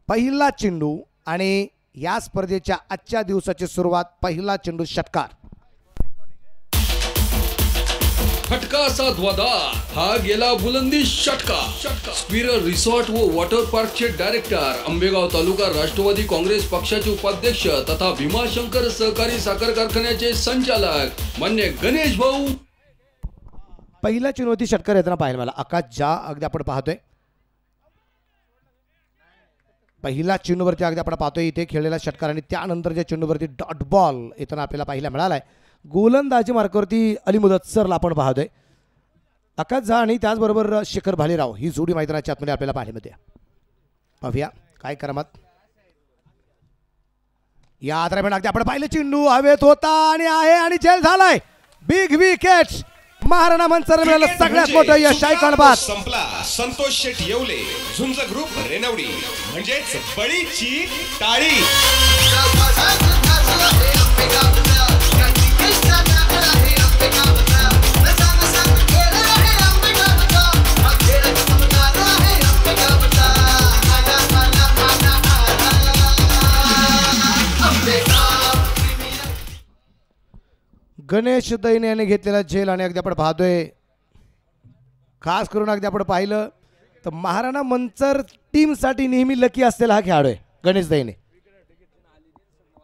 पहिला चेंडू आणि या स्पर्धेच्या आजच्या दिवसाची सुरुवात पहिला चेंडू षटकार. फटका साधवादार हा गेला बुलंदी षटका. स्पिरर रिसॉर्ट व वॉटर पार्कचे डायरेक्टर, आंबेगाव तालुका राष्ट्रवादी काँग्रेस पक्षाचे उपाध्यक्ष तथा भीमाशंकर सहकारी साखर कारखान्याचे संचालक मान्य गणेश भाऊ. पहिला चेंडूवरती षटकार येताना पाहायला मला आकाश ज्या अगदी आपण पाहतोय. पहिला चेंडूवरती अगदी आपण पाहतोय इथे खेळलेला षटकार आणि त्यानंतरच्या चेंडूवरती डॉट बॉल येताना आपल्याला पाहायला मिळालाय. गोलंदाजी मार्कावरती अली मुदस्सरला आपण पाहतोय. आकाश झा आणि त्याचबरोबर शेखर भालेराव ही जोडी मैदानाच्या आतमध्ये आपल्याला पाहायला मिळते. पाहूया काय करमात. या दरम्यान अगदी आपण पाहिलं चेंडू हवेत होता आणि आहे आणि झेल झालाय. बिग विकेट महाराणा मंचर मिळालं सगळ्यात मोठं यश. ऐकणबाद संपला. संतोष शेठ येवले, झुंज ग्रुप रेनवडी म्हणजेच बळीची टाळी. गणेश दैने याने घेतलेला झेल आणि अगदी आपण पाहतोय खास करून अगदी आपण पाहिलं तर महाराणा मंचर टीमसाठी नेहमी लकी असलेला हा खेळाडू आहे गणेश दैने.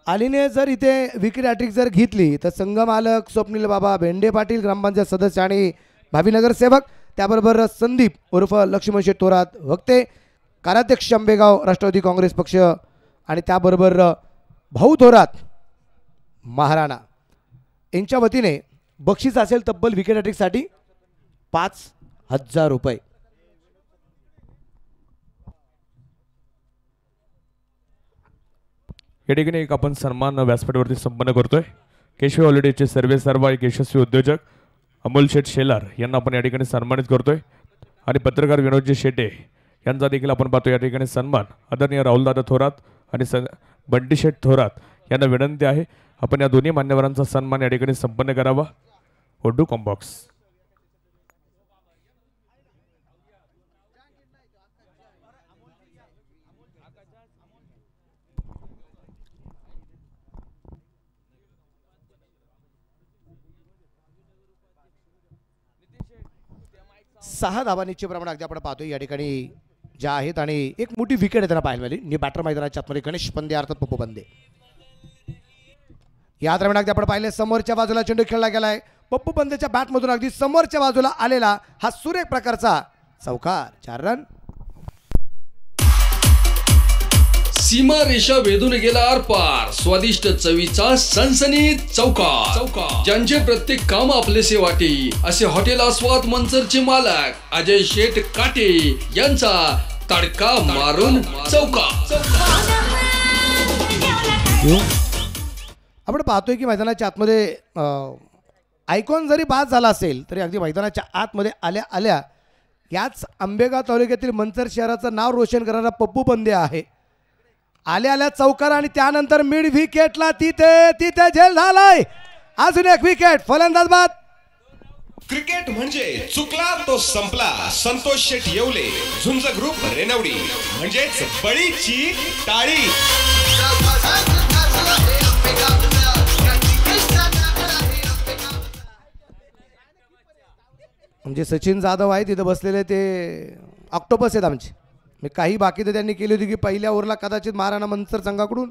अलीने जर इथे विकेट हॅट्रिक जर घेतली तर संघ मालक स्वप्नील बाबा भेंडे पाटील, ग्रामपंचायत सदस्य आणि भावी नगरसेवक, त्याबरोबर संदीप उर्फ लक्ष्मण शेठ थोरात वक्ते, कार्याध्यक्ष आंबेगाव राष्ट्रवादी काँग्रेस पक्ष आणि त्याबरोबर भाऊ थोरात महाराणा यांच्या वतीने बक्षीस असेल तब्बल विकेट हॅट्रिकसाठी 5,000 रुपये. या ठिकाणी एक आपण सन्मान व्यासपीठावरती संपन्न करतोय. केशव हॉलिडेचे सर्वे सर्व एक यशस्वी उद्योजक अमोल शेठ शेलार यांना आपण या ठिकाणी सन्मानित करतोय आणि पत्रकार विनोदजी शेटे यांचा देखील आपण पाहतो या ठिकाणी सन्मान. आदरणीय राहुलदादा थोरात आणि बंटी शेठ थोरात यांना विनंती आहे आपण या दोन्ही मान्यवरांचा सन्मान या ठिकाणी संपन्न करावा. ओडू कॉम्बॉक्स. सहा धावांचे प्रमाण अगदी आपण पाहतोय या ठिकाणी ज्या आहेत आणि एक मोठी विकेट येताना पाहायला मिळाली. बॅटर मैदानाच्या आतमध्ये गणेश पंदे अर्थात पप्पू पंदे. या दरम्यान अगदी आपण पाहिले समोरच्या बाजूला चेंडू खेळला गेलाय. पप्पू पंदेच्या बॅटमधून अगदी समोरच्या बाजूला आलेला हा सुरेख प्रकारचा चौकार. 4 रन. सीमा रेषा वेधून गेला आरपार. स्वादिष्ट चवीचा सनसनीत चौकार. ज्यांचे प्रत्येक काम आपलेसे वाटे असे हॉटेल आस्वाद मंचरचे मालक अजय शेठ काटे यांचा तडका मारून चौकार. आपण पाहतोय की मैदानाच्या आतमध्ये आयकॉन जरी बाद झाला असेल तरी अगदी मैदानाच्या आतमध्ये आल्या आल्या याच आंबेगाव तालुक्यातील मंचर शहराचं नाव रोशन करणारा पप्पू पंदे आहे. आल्या आल्या चौकार आणि त्यानंतर मिड विकेटला तिथे झेल झालाय. अजून एक विकेट. फलंदाज बाद. क्रिकेट म्हणजे चुकला तो संपला. संतोष शेठ येवले, झुंज ग्रुप रेनवडी म्हणजेच बळीची टाळी. म्हणजे सचिन जाधव आहे तिथं बसलेले ते ऑक्टोपस आहेत आमचे. मी काही बाकी तर त्यांनी केली होती की पहिल्या ओव्हरला कदाचित महाराणा मंचर संघाकडून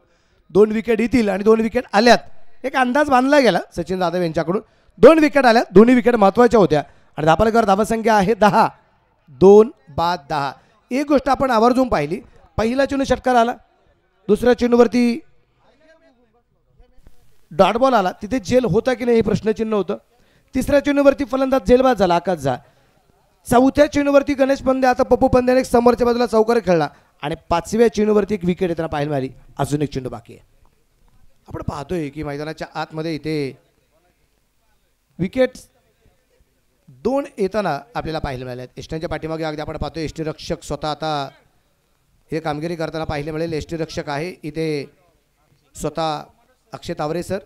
2 विकेट येतील आणि 2 विकेट आल्यात. एक अंदाज बांधला गेला सचिन जाधव यांच्याकडून. 2 विकेट आल्या. दोन्ही विकेट महत्त्वाच्या होत्या आणि धापलकर धावसंख्या आहे 10. 2 बाद 10. एक गोष्ट आपण आवर्जून पाहिली. पहिला चेंडू षटकार आला. दुसऱ्या चेंडूवरती डॉट बॉल आला. तिथे झेल होता की नाही हे प्रश्नचिन्ह होतं. तिसऱ्या चेंडूवरती फलंदाज झेलबाद झाला आकाश झा. चौथ्या चेंडूवरती गणेश पंदे आता पप्पू पंदेने समोरच्या बाजूला चौकार खेळला आणि 5व्या चेंडूवरती एक विकेट येताना पाहायला मिळाली. अजून एक चेंडू बाकी आहे. आपण पाहतोय की मैदानाच्या आतमध्ये इथे विकेट 2 येताना आपल्याला पाहायला मिळाले आहेत. एसटीच्या पाठीमागे अगदी आपण पाहतोय एसटी रक्षक स्वतः आता हे कामगिरी करताना पाहायला मिळेल. एसटी रक्षक आहे इथे स्वतः अक्षय तावरे सर.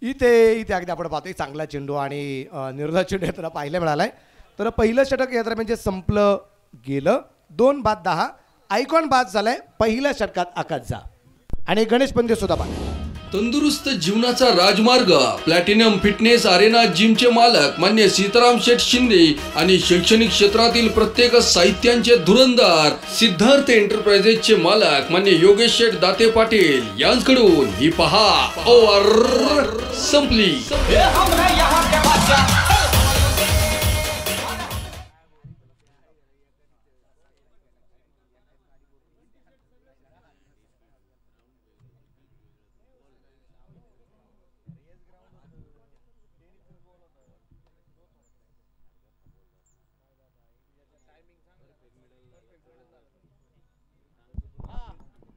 इथे इथे अगदी आपण पाहतोय चांगला चेंडू आणि निर्धार चेंडू यात्रा पाहायला मिळालाय. तर पहिलं षटक यात्रा म्हणजे संपलं गेलं. 2 बाद 10 आयकॉन बाद झालाय पहिल्या षटकात आकाशचा. आणि गणेश पंते सुद्धा बाद. तंदुरुस्त जीवनाचा राजमार्ग प्लॅटिनम फिटनेस अरेना जिमचे मालक मान्य सीताराम शेठ शिंदे आणि शैक्षणिक क्षेत्रातील प्रत्येक साहित्यांचे धुरंदार सिद्धार्थ एंटरप्राइजेसचे मालक मान्य योगेश शेठ दाते पाटील यांच्याकडून ही पहा ओव्हर संपली.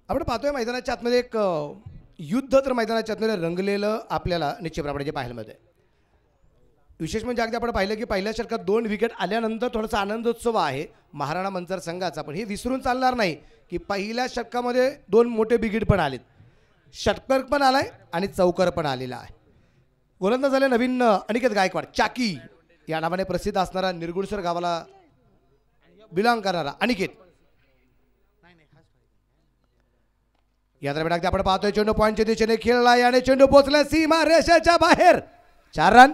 आपण पाहतोय मैदानाच्या आतमध्ये एक युद्ध तर मैदानाच्या आतमध्ये रंगलेलं आपल्याला निश्चितप्रमाणे पाहायला मिळतंय. विशेष म्हणजे अगदी आपण पाहिलं की पहिल्या षटकात 2 विकेट आल्यानंतर थोडासा आनंदोत्सव आहे महाराणा मंचर संघाचा. पण हे विसरून चालणार नाही की पहिल्या षटकामध्ये 2 मोठे बिगिट पण आलेत. षटकर पण आलाय आणि चौकर पण आलेला आहे. गोलंदाज झाले नवीन अनिकेत गायकवाड चाकी या नावाने प्रसिद्ध असणारा निरगुडसर गावाला बिलॉंग करणारा अनिकेत. या दरम्यान अगदी आपण पाहतोय चेंडू पॉईंटच्या दिशेने खेळलाय आणि चेंडू पोहोचला सीमा रेषेच्या बाहेर. 4 रन.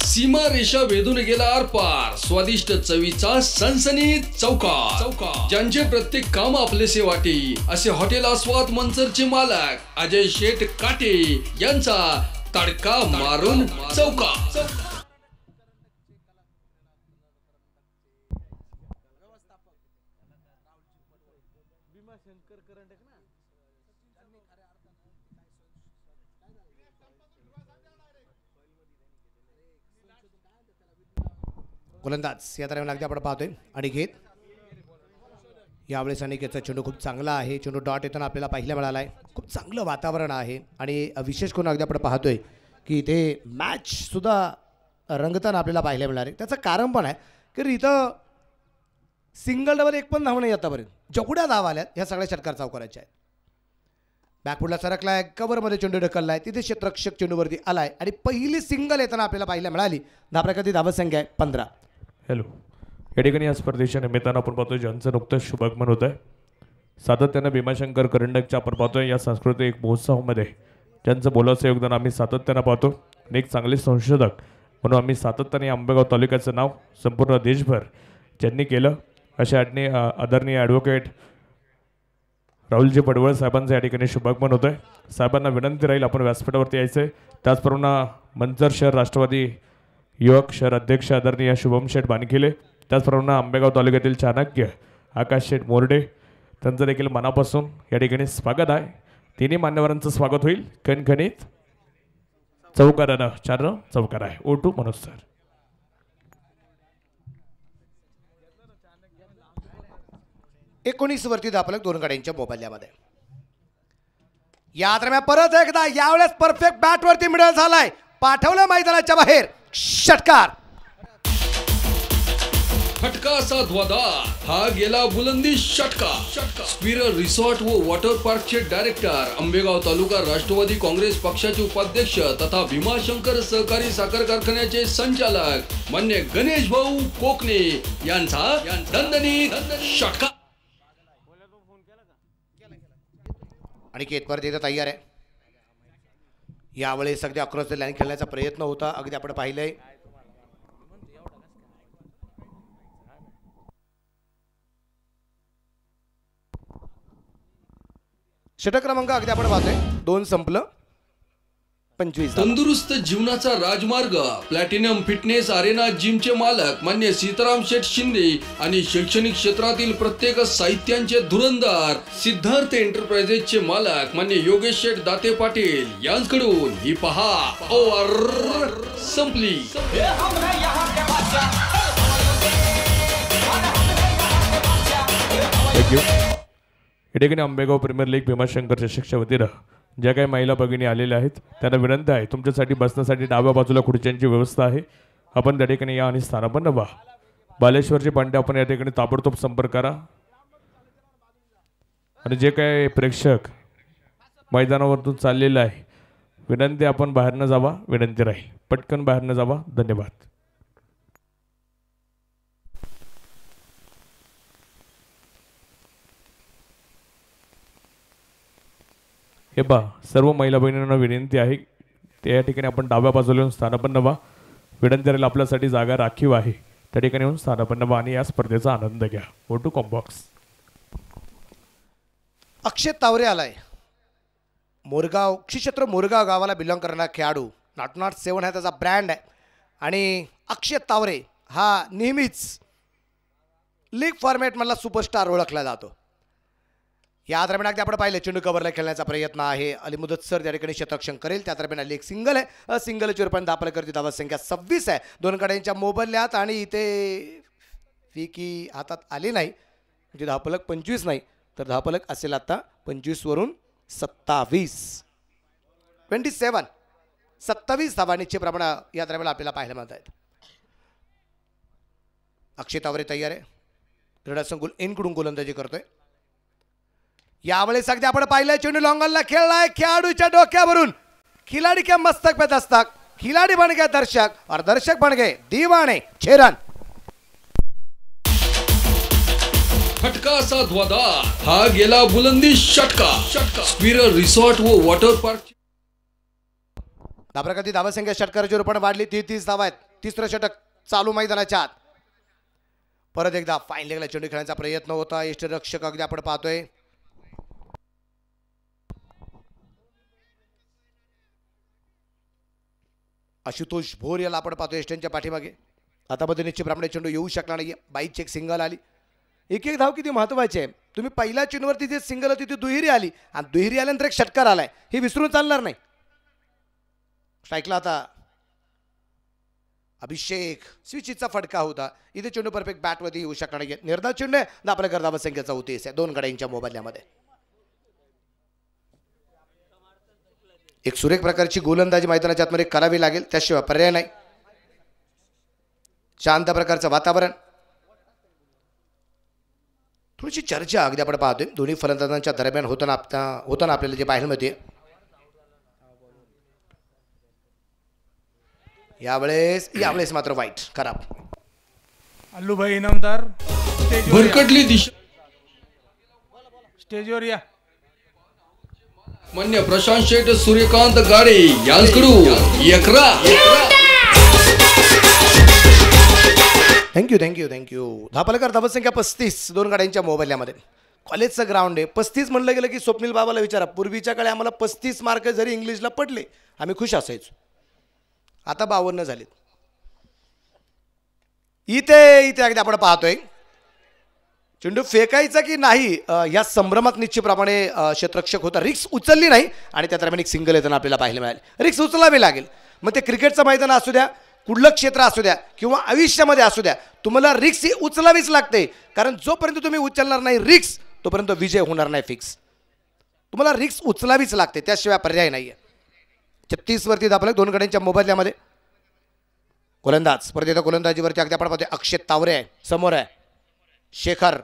सीमा रेषा वेधून गेला आरपार स्वादिष्ट चवीचा सनसनीत चौका. ज्यांचे प्रत्येक काम आपलेसे वाटे असे हॉटेल आस्वाद मंचरचे मालक अजय शेठ काटे यांचा तडका मारून चौका. गोलंदाज या दरम्यान अगदी आपण पाहतोय अनिकेत. यावेळेस अनिकेतचा चेंडू खूप चांगला आहे. चेंडू डॉट येताना आपल्याला पाहायला मिळाला आहे. खूप चांगलं वातावरण आहे आणि विशेष करून अगदी आपण पाहतोय की इथे मॅच सुद्धा रंगताना आपल्याला पाहायला मिळणार आहे. त्याचं कारण पण आहे की इथं सिंगल डबल एक पण धाव नाही आतापर्यंत. जेवढ्या धाव आल्यात ह्या सगळ्या षटकार चौकाराच्या आहेत. बॅकफुटला सरकलाय कव्हरमध्ये चेंडू ढकललाय तिथे क्षेत्ररक्षक चेंडूवरती आलाय आणि पहिली सिंगल येताना आपल्याला पाहायला मिळाली. धावप्रकरती धावसंख्या आहे 15. हॅलो या ठिकाणी या स्पर्धेच्या निमित्तानं आपण पाहतोय ज्यांचं नुकतंच शुभागमन होत आहे. सातत्यानं भीमाशंकर करंडकच्या आपण पाहतोय या सांस्कृतिक महोत्सवामध्ये ज्यांचं मोलाचं योगदान आम्ही सातत्यानं पाहतो. आणि एक चांगले संशोधक म्हणून आम्ही सातत्याने आंबेगाव तालुक्याचं नाव संपूर्ण देशभर ज्यांनी केलं अशा आदरणीय ॲडव्होकेट राहुलजी पडवळ साहेबांचं या ठिकाणी शुभागमन होतं आहे. साहेबांना विनंती राहील आपण व्यासपीठावरती यायचं आहे. त्याचप्रमाणे मंचर शहर राष्ट्रवादी युवक शहर अध्यक्ष आदरणीय शुभम शेठ बानखिले, त्याचप्रमाणे आंबेगाव तालुक्यातील चाणक्य आकाश शेठ मोरडे त्यांचं देखील मनापासून या ठिकाणी स्वागत आहे. तिन्ही मान्यवरांचं स्वागत होईल खणखणीत चौकारानं. 4 रन चौकार आहे. O2 Manoj sir. वरती दापलक 2 गाड्यांच्या मोबाईलमध्ये. या दरम्यान परत एकदा यावेळेस परफेक्ट बॅटवरती मिडल झालाय. पाठवलं मैदानाच्या बाहेर. षटकार. फटका असा ध्वजार हा गेला बुलंदी षटका. स्पिरर रिसॉर्ट व वॉटर पार्कचे डायरेक्टर आंबेगाव तालुका राष्ट्रवादी काँग्रेस पक्षाचे उपाध्यक्ष तथा भीमाशंकर सहकारी साखर कारखान्याचे संचालक मान्य गणेश भाऊ कोकणे यांचा दणदणीत षटका. आणि केतवर तिथे तयार आहे. यावेळेस अगदी अक्रॉस द लाईन खेळण्याचा प्रयत्न होता. अगदी आपण पाहिलंय षटक क्रमांक अगदी आपण पाहतोय 2 संपलं 25. तंदुरुस्त जीवनाचा राजमार्ग प्लॅटिनम फिटनेस अरेना जिमचे मालक मान्य सीताराम शेठ शिंदे आणि शैक्षणिक क्षेत्रातील प्रत्येक साहित्यांचे धुरंदार सिद्धार्थ एंटरप्राइजेसचे मालक मान्य योगेश शेठ दाते पाटील यांच्याकडून ही पहा ओव्हर संपली. या ठिकाणी आंबेगाव प्रीमियर लीग भीमाशंकर चषकच्या वतीनं ज्या काही महिला भगिनी आलेल्या आहेत त्यांना विनंती आहे तुमच्यासाठी बसण्यासाठी डाव्या बाजूला खुर्च्यांची व्यवस्था आहे. आपण त्या ठिकाणी या आणि स्थानापन्न व्हा. बालेश्वरचे पांडे आपण या ठिकाणी ताबडतोब संपर्क करा. आणि जे काय प्रेक्षक मैदानावरतून चाललेलं आहे विनंती आपण बाहेर न जावा. विनंती राहील पटकन बाहेर न जावा. धन्यवाद. हे पहा सर्व महिला बहिणींना विनंती आहे त्या या ठिकाणी आपण डाव्या बाजूला येऊन स्थानापन्न व्हा. विनंती राहील आपल्यासाठी जागा राखीव आहे त्या ठिकाणी येऊन स्थानापन्न व्हा आणि या स्पर्धेचा आनंद घ्या. Go to combox. अक्षय तावरे आलाय. मोरगाव श्री क्षेत्र मोरगाव गावाला बिलॉंग करणारा खेळाडू. नॉट 7 हा त्याचा ब्रँड आहे. आणि अक्षय तावरे हा नेहमीच लीग फॉर्मॅटमधला सुपरस्टार ओळखला जातो. या दरम्यान अगदी आपण पाहिलं चेंडू कव्हरला खेळण्याचा प्रयत्न आहे. अली मुदत सर त्या ठिकाणी क्षेत्ररक्षण करेल. त्या दरम्यान आली एक सिंगल आहे. सिंगलची पण धापल करते. धावा संख्या 26 आहे. दोन कड्यांच्या मोबदल्यात आणि इथे फिकी हातात आली नाही म्हणजे धापलक 25 नाही तर धापलक असेल आता 25 वरून 27 धावा निश्चितप्रमाणे या दरम्यान आपल्याला पाहायला मिळत आहेत. अक्षय तावरे तयार आहे. क्रीडा संकुल एनकडून गोलंदाजी करतोय. यावेळेस अगदी आपण पाहिलं चेंडू लॉंगॉनला खेळलाय. खेळाडूच्या डोक्यावरून खिलाडी के मस्तक पे दस्तक. खिलाडी बन गए दर्शक और दर्शक बन गए दीवाने. 6 रन. फटका असा ध्वजात हा गेला बुलंदी षटका. स्क्विरल रिसॉर्ट व वॉटर पार्क धाबरकती धावा संख्या षटकाराची रूपाने वाढली. 33 धावा आहेत. तिसरं षटक चालू मैदानाच्या आत. परत एकदा फाईन लेगला चेंडू खेळण्याचा प्रयत्न होता. यष्टीरक्षक अगदी आपण पाहतोय आशुतोष भोर याला आपण पाहतोय स्टँडच्या पाठीमागे. आता मध्ये निश्चितप्रमाणे चेंडू येऊ शकला नाही. बाईची एक सिंगल आली. एक धाव किती महत्वाची आहे. तुम्ही पहिल्या चेंडूवरती जे सिंगल होती ती दुहेरी आली आणि दुहेरी आल्यानंतर एक षटकार आलाय हे विसरून चालणार नाही. स्ट्राईकला आता अभिषेक स्विचचा फटका होता. इथे चेंडू परफेक्ट बॅटवरती येऊ शकला नाही. निर्धाव चेंडू आहे. आपल्या करता संख्या 34 आहे. दोन गड्यांच्या मोबदल्यामध्ये एक सुरेख प्रकारची गोलंदाजी मैदानाच्या आतमध्ये करावी लागेल. त्याशिवाय पर्याय नाही. शांत प्रकारचं वातावरण. थोडीशी चर्चा अगदी आपण पाहतोय दोन्ही फलंदाजांच्या दरम्यान होताना आपल्याला जे पाहायला मिळते. यावेळेस मात्र वाईट खराब. अल्लूभाई इनामदार भरकटली दिशा. स्टेजवर या. मान्य प्रशांत शेठ सूर्यकांत गाडे यांकडून 11. थँक्यू. धापलकर धावा संख्या 35 दोन गाड्यांच्या मोबाईलमध्ये. कॉलेजचं ग्राउंड आहे. 35 म्हणलं गेलं की स्वप्नील बाबाला विचारा. पूर्वीच्या काळी आम्हाला 35 मार्क जरी इंग्लिशला पडले आम्ही खुश असायचो. आता 52 झालेत. इथे अगदी आपण पाहतोय चेंडू फेकायचा की नाही या संभ्रमात निश्चितप्रमाणे क्षेत्ररक्षक होता. रिक्स उचलली नाही आणि त्या दरम्यान एक सिंगल येताना आपल्याला पाहायला मिळाले. रिक्स उचलावी लागेल. मग ते क्रिकेटचं मैदान असू द्या कुठलं क्षेत्र असू द्या किंवा आयुष्यामध्ये असू द्या तुम्हाला रिक्स ही उचलावीच लागते. कारण जोपर्यंत तुम्ही उचलणार नाही रिक्स तोपर्यंत विजय होणार नाही फिक्स. तुम्हाला रिक्स उचलावीच लागते त्याशिवाय पर्याय नाही आहे. 36 वरती आपल्या दोन गड्यांच्या मोबदल्यामध्ये गोलंदाज परत एकदा गोलंदाजीवरती अगदी आपण पाहतोय अक्षय तावरे आहे. समोर आहे शेखर.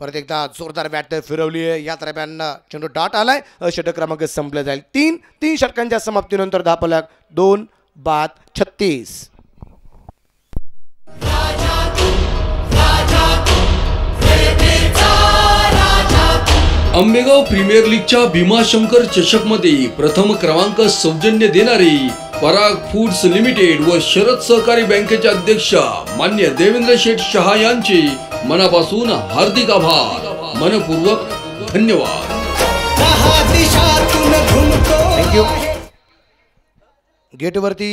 परत एकदा जोरदार बॅट फिरवली आहे. या दरम्यान चेंडू डॉट आलाय. षटक क्रमांक संपलं जाईल. 3 षटकांच्या समाप्तीनंतर 10 फलक 2 बाद 36. आंबेगाव प्रीमियर लीगच्या भीमाशंकर चषकमध्ये प्रथम क्रमांक सौजन्य देणारी पराग फूड्स लिमिटेड व शरद सहकारी बँकेचे अध्यक्ष मान्य देवेंद्र शेठ शहा यांचे मनापासून हार्दिक आभार. मनपूर्वक धन्यवाद. थँक्यू. गेटवरती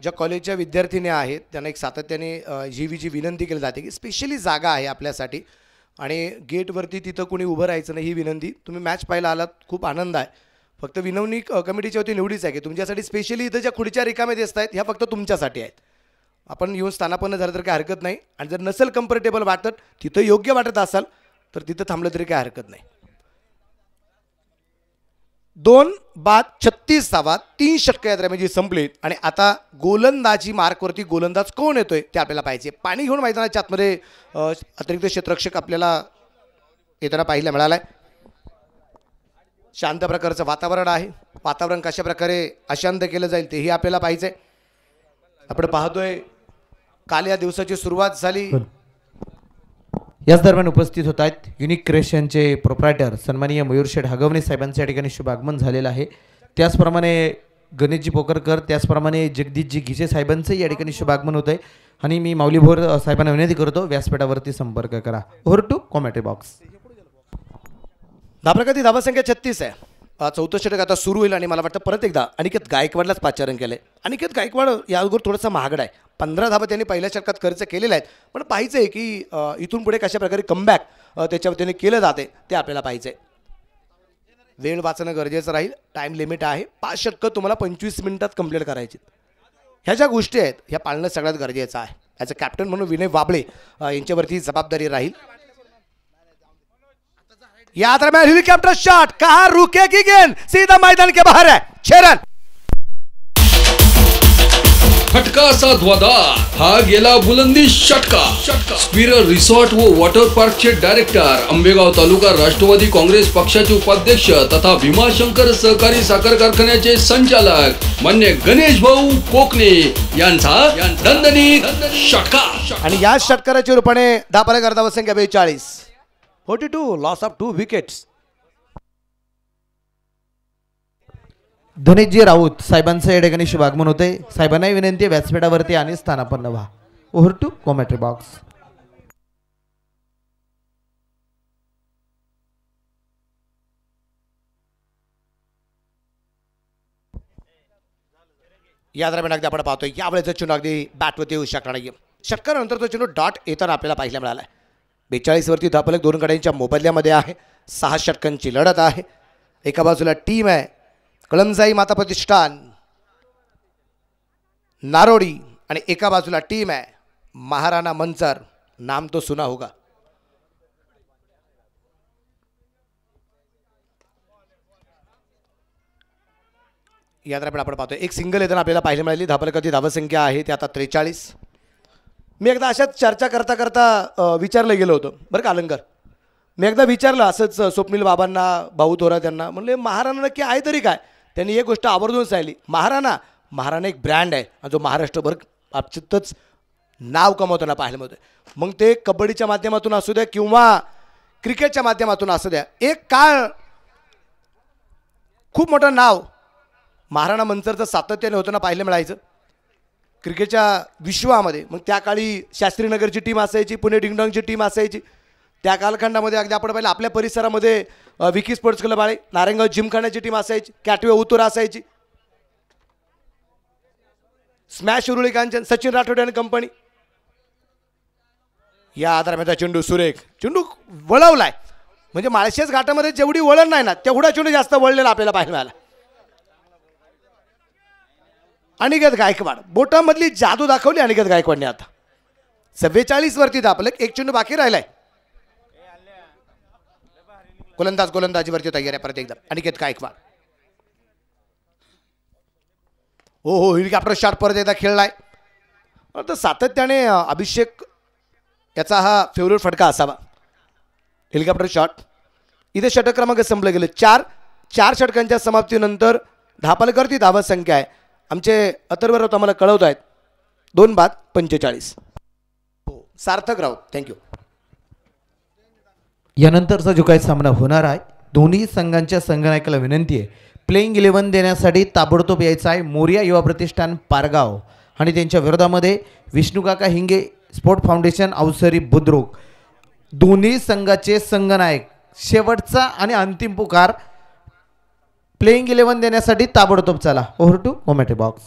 ज्या कॉलेजच्या विद्यार्थिनी आहेत त्यांना एक सातत्याने जी विनंती केली जाते की स्पेशली जागा आहे आपल्यासाठी आणि गेटवरती तिथं कोणी उभं राहायचं नाही ही विनंती. तुम्ही मॅच पाहायला आलात खूप आनंद आहे. फक्त विनवणी कमिटीच्या वतीने एवढीच आहे की तुमच्यासाठी स्पेशली इथं ज्या खुर्च्या रिकाम्या दिसत आहेत ह्या फक्त तुमच्यासाठी आहेत. आपण येऊन स्थानापन्न झालं तर काही हरकत नाही आणि जर नसेल कम्फर्टेबल वाटत तिथं योग्य वाटत असाल तर तिथं थांबलं तरी काही हरकत नाही. 2 बाद 36 धावा, 3 षटकं या दरम्यान जी संपलीत. आणि आता गोलंदाजी मार्कवरती गोलंदाज कोण येतोय ते आपल्याला पाहिजे. पाणी घेऊन मैदानाच्या आतमध्ये अतिरिक्त क्षेत्ररक्षक आपल्याला येताना पाहायला मिळालाय. शांत प्रकारचं वातावरण आहे. वातावरण कशा प्रकारे अशांत केलं जाईल तेही आपल्याला पाहिजे. आपण पाहतोय काल या दिवसाची सुरुवात झाली. याच दरम्यान उपस्थित होत आहेत युनिक क्रिएशनचे प्रोप्रायटर सन्माननीय मयूरशेठ हगवणे साहेबांच्या ठिकाणी शुभागमन झालेलं आहे. त्याचप्रमाणे गणेशजी पोकरकर, त्याचप्रमाणे जगदीशजी घिसे साहेबांचं या ठिकाणी शुभागमन होत आहे. आणि मी माऊली भोर साहेबांना विनंती करतो व्यासपीठावरती संपर्क करा. Over to commentary box. धाबरकती धावसंख्या 36 आहे. 4थं षटक आता सुरू होईल आणि मला वाटतं परत एकदा अनिकेत गायकवाडलाच पाचारण केलं आहे. अनिकेत गायकवाड या अगोदर थोडासा महागड आहे. 15 धावा त्यांनी पहिल्या षटकात खर्च केलेले आहेत. पण पाहिजे आहे की इथून पुढे कशा प्रकारे कमबॅक त्याच्यावर त्यांनी केलं जाते ते आपल्याला पाहिजे. वेळ वाचणं गरजेचं राहील. टाईम लिमिट आहे. 5 षटकं तुम्हाला 25 मिनिटात कंप्लीट करायची. ह्या ज्या गोष्टी आहेत ह्या पाळणं सगळ्यात गरजेचं आहे. ॲज अ कॅप्टन म्हणून विनय वाबळे यांच्यावरती जबाबदारी राहील. या दरम्यान हेलिकॉप्टर शॉट, कहां रुकेगी गेंद, सीधा मैदान के बाहर है. 6 रन. फटका साधवादार हा गेला बुलंदी षटका. स्पिरर रिसॉर्ट व वॉटर पार्कचे डायरेक्टर, आंबेगाव तालुका राष्ट्रवादी काँग्रेस पक्षाचे उपाध्यक्ष तथा भीमाशंकर सहकारी साखर कारखान्याचे संचालक मान्य गणेश भाऊ कोकणे यांचा दणदणीत षटका. आणि या षटकाराच्या रूपाने धापालेकर धावसंख्या 42, 42, लॉस ऑफ 2 विकेट्स. धनेशजी राऊत साहेबांचं या ठिकाणी शुभागमन होते. साहेबांनाही विनंती आहे व्यासपीठावरती आणि स्थानापन्न व्हा. Over to commentary box. या दरम्यान अगदी आपण पाहतोय यावेळेचा चेंडू अगदी बॅटवरती येऊ शकणार नाही. षटकानंतर तो चेंडू डॉट येताना आपल्याला पाहायला मिळाला. 42 वरती धापलक 2 गड्यांच्या मोबदल्यामध्ये आहे. 6 षटकांची लढत आहे. एका बाजूला टीम आहे कळमजाई माता प्रतिष्ठान नारोडी आणि एका बाजूला टीम आहे महाराणा मंचर, नाम तो सुना होगा. या दरम्यान आपण पाहतोय एक सिंगल येताना आपल्याला पाहायला मिळाली. धापलकाची धावसंख्या आहे ते आता 43. मी एकदा अशाच चर्चा करता करता विचारलं गेलो होतं बरं का अलंकार. मी एकदा विचारलं असंच स्वप्नील बाबांना, भाऊ थोरात यांना, म्हणले महाराणा नक्की आहे तरी काय. त्यांनी एक गोष्ट आवर्जून सांगितली, महाराणा एक ब्रँड आहे आणि जो महाराष्ट्रभर अपचितच नाव कमवताना पाहायला मिळतं. मग ते कबड्डीच्या माध्यमातून असू द्या किंवा क्रिकेटच्या माध्यमातून असू द्या, एक काळ खूप मोठं नाव महाराणा मंचरचं सातत्याने होताना पाहायला मिळायचं क्रिकेटच्या विश्वामध्ये. मग त्या काळी शास्त्रीनगरची टीम असायची, पुणे डिंगडॉंगची टीम असायची. त्या कालखंडामध्ये अगदी आपण पाहिलं आपल्या परिसरामध्ये विकी स्पोर्ट्स क्लब आळे, नारायणगाव जिमखान्याची टीम असायची, कॅटवे उतुरा असायची, स्मॅश उरुळी कांचन, सचिन राठोड आणि कंपनी. या आधारामध्ये चेंडू सुरेख, चेंडू वळवलाय. म्हणजे माळशेज घाटामध्ये जेवढी वळण नाही ना तेवढा चेंडू जास्त वळलेला आपल्याला पाहायला मिळाला. अनिकेत गायकवाड बोटामधली जादू दाखवली अनिकेत गायकवाडने. आता 44 वरती धापलक, एक चेंडू बाकी राहिलाय. गोलंदाजीवरती तयार आहे परत एकदा अनिकेत गायकवाड. हो हेलिकॉप्टर शॉट परत एकदा खेळलाय. तर सातत्याने अभिषेक याचा हा फेवरेट फटका असावा. Helicopter shot. इथे षटक क्रमांक संपलं गेलं. 4 षटकांच्या समाप्तीनंतर धापलकरती धावत संख्या आहे. आमचे अथर्वराव आम्हाला कळवत आहेत 2 बाद 45. हो सार्थक राऊत, थँक्यू. यानंतरचा जो काही सामना होणार आहे, दोन्ही संघांच्या संघनायकाला विनंती आहे प्लेइंग 11 देण्यासाठी ताबडतोब यायचं आहे. मोरिया युवा प्रतिष्ठान पारगाव आणि त्यांच्या विरोधामध्ये विष्णुकाका हिंगे स्पोर्ट फाउंडेशन अवसरी बुद्रुक. दोन्ही संघाचे संघनायक शेवटचा आणि अंतिम पुकार प्लेइंग 11 देण्यासाठी ताबडतोब चला. Over to commentary box.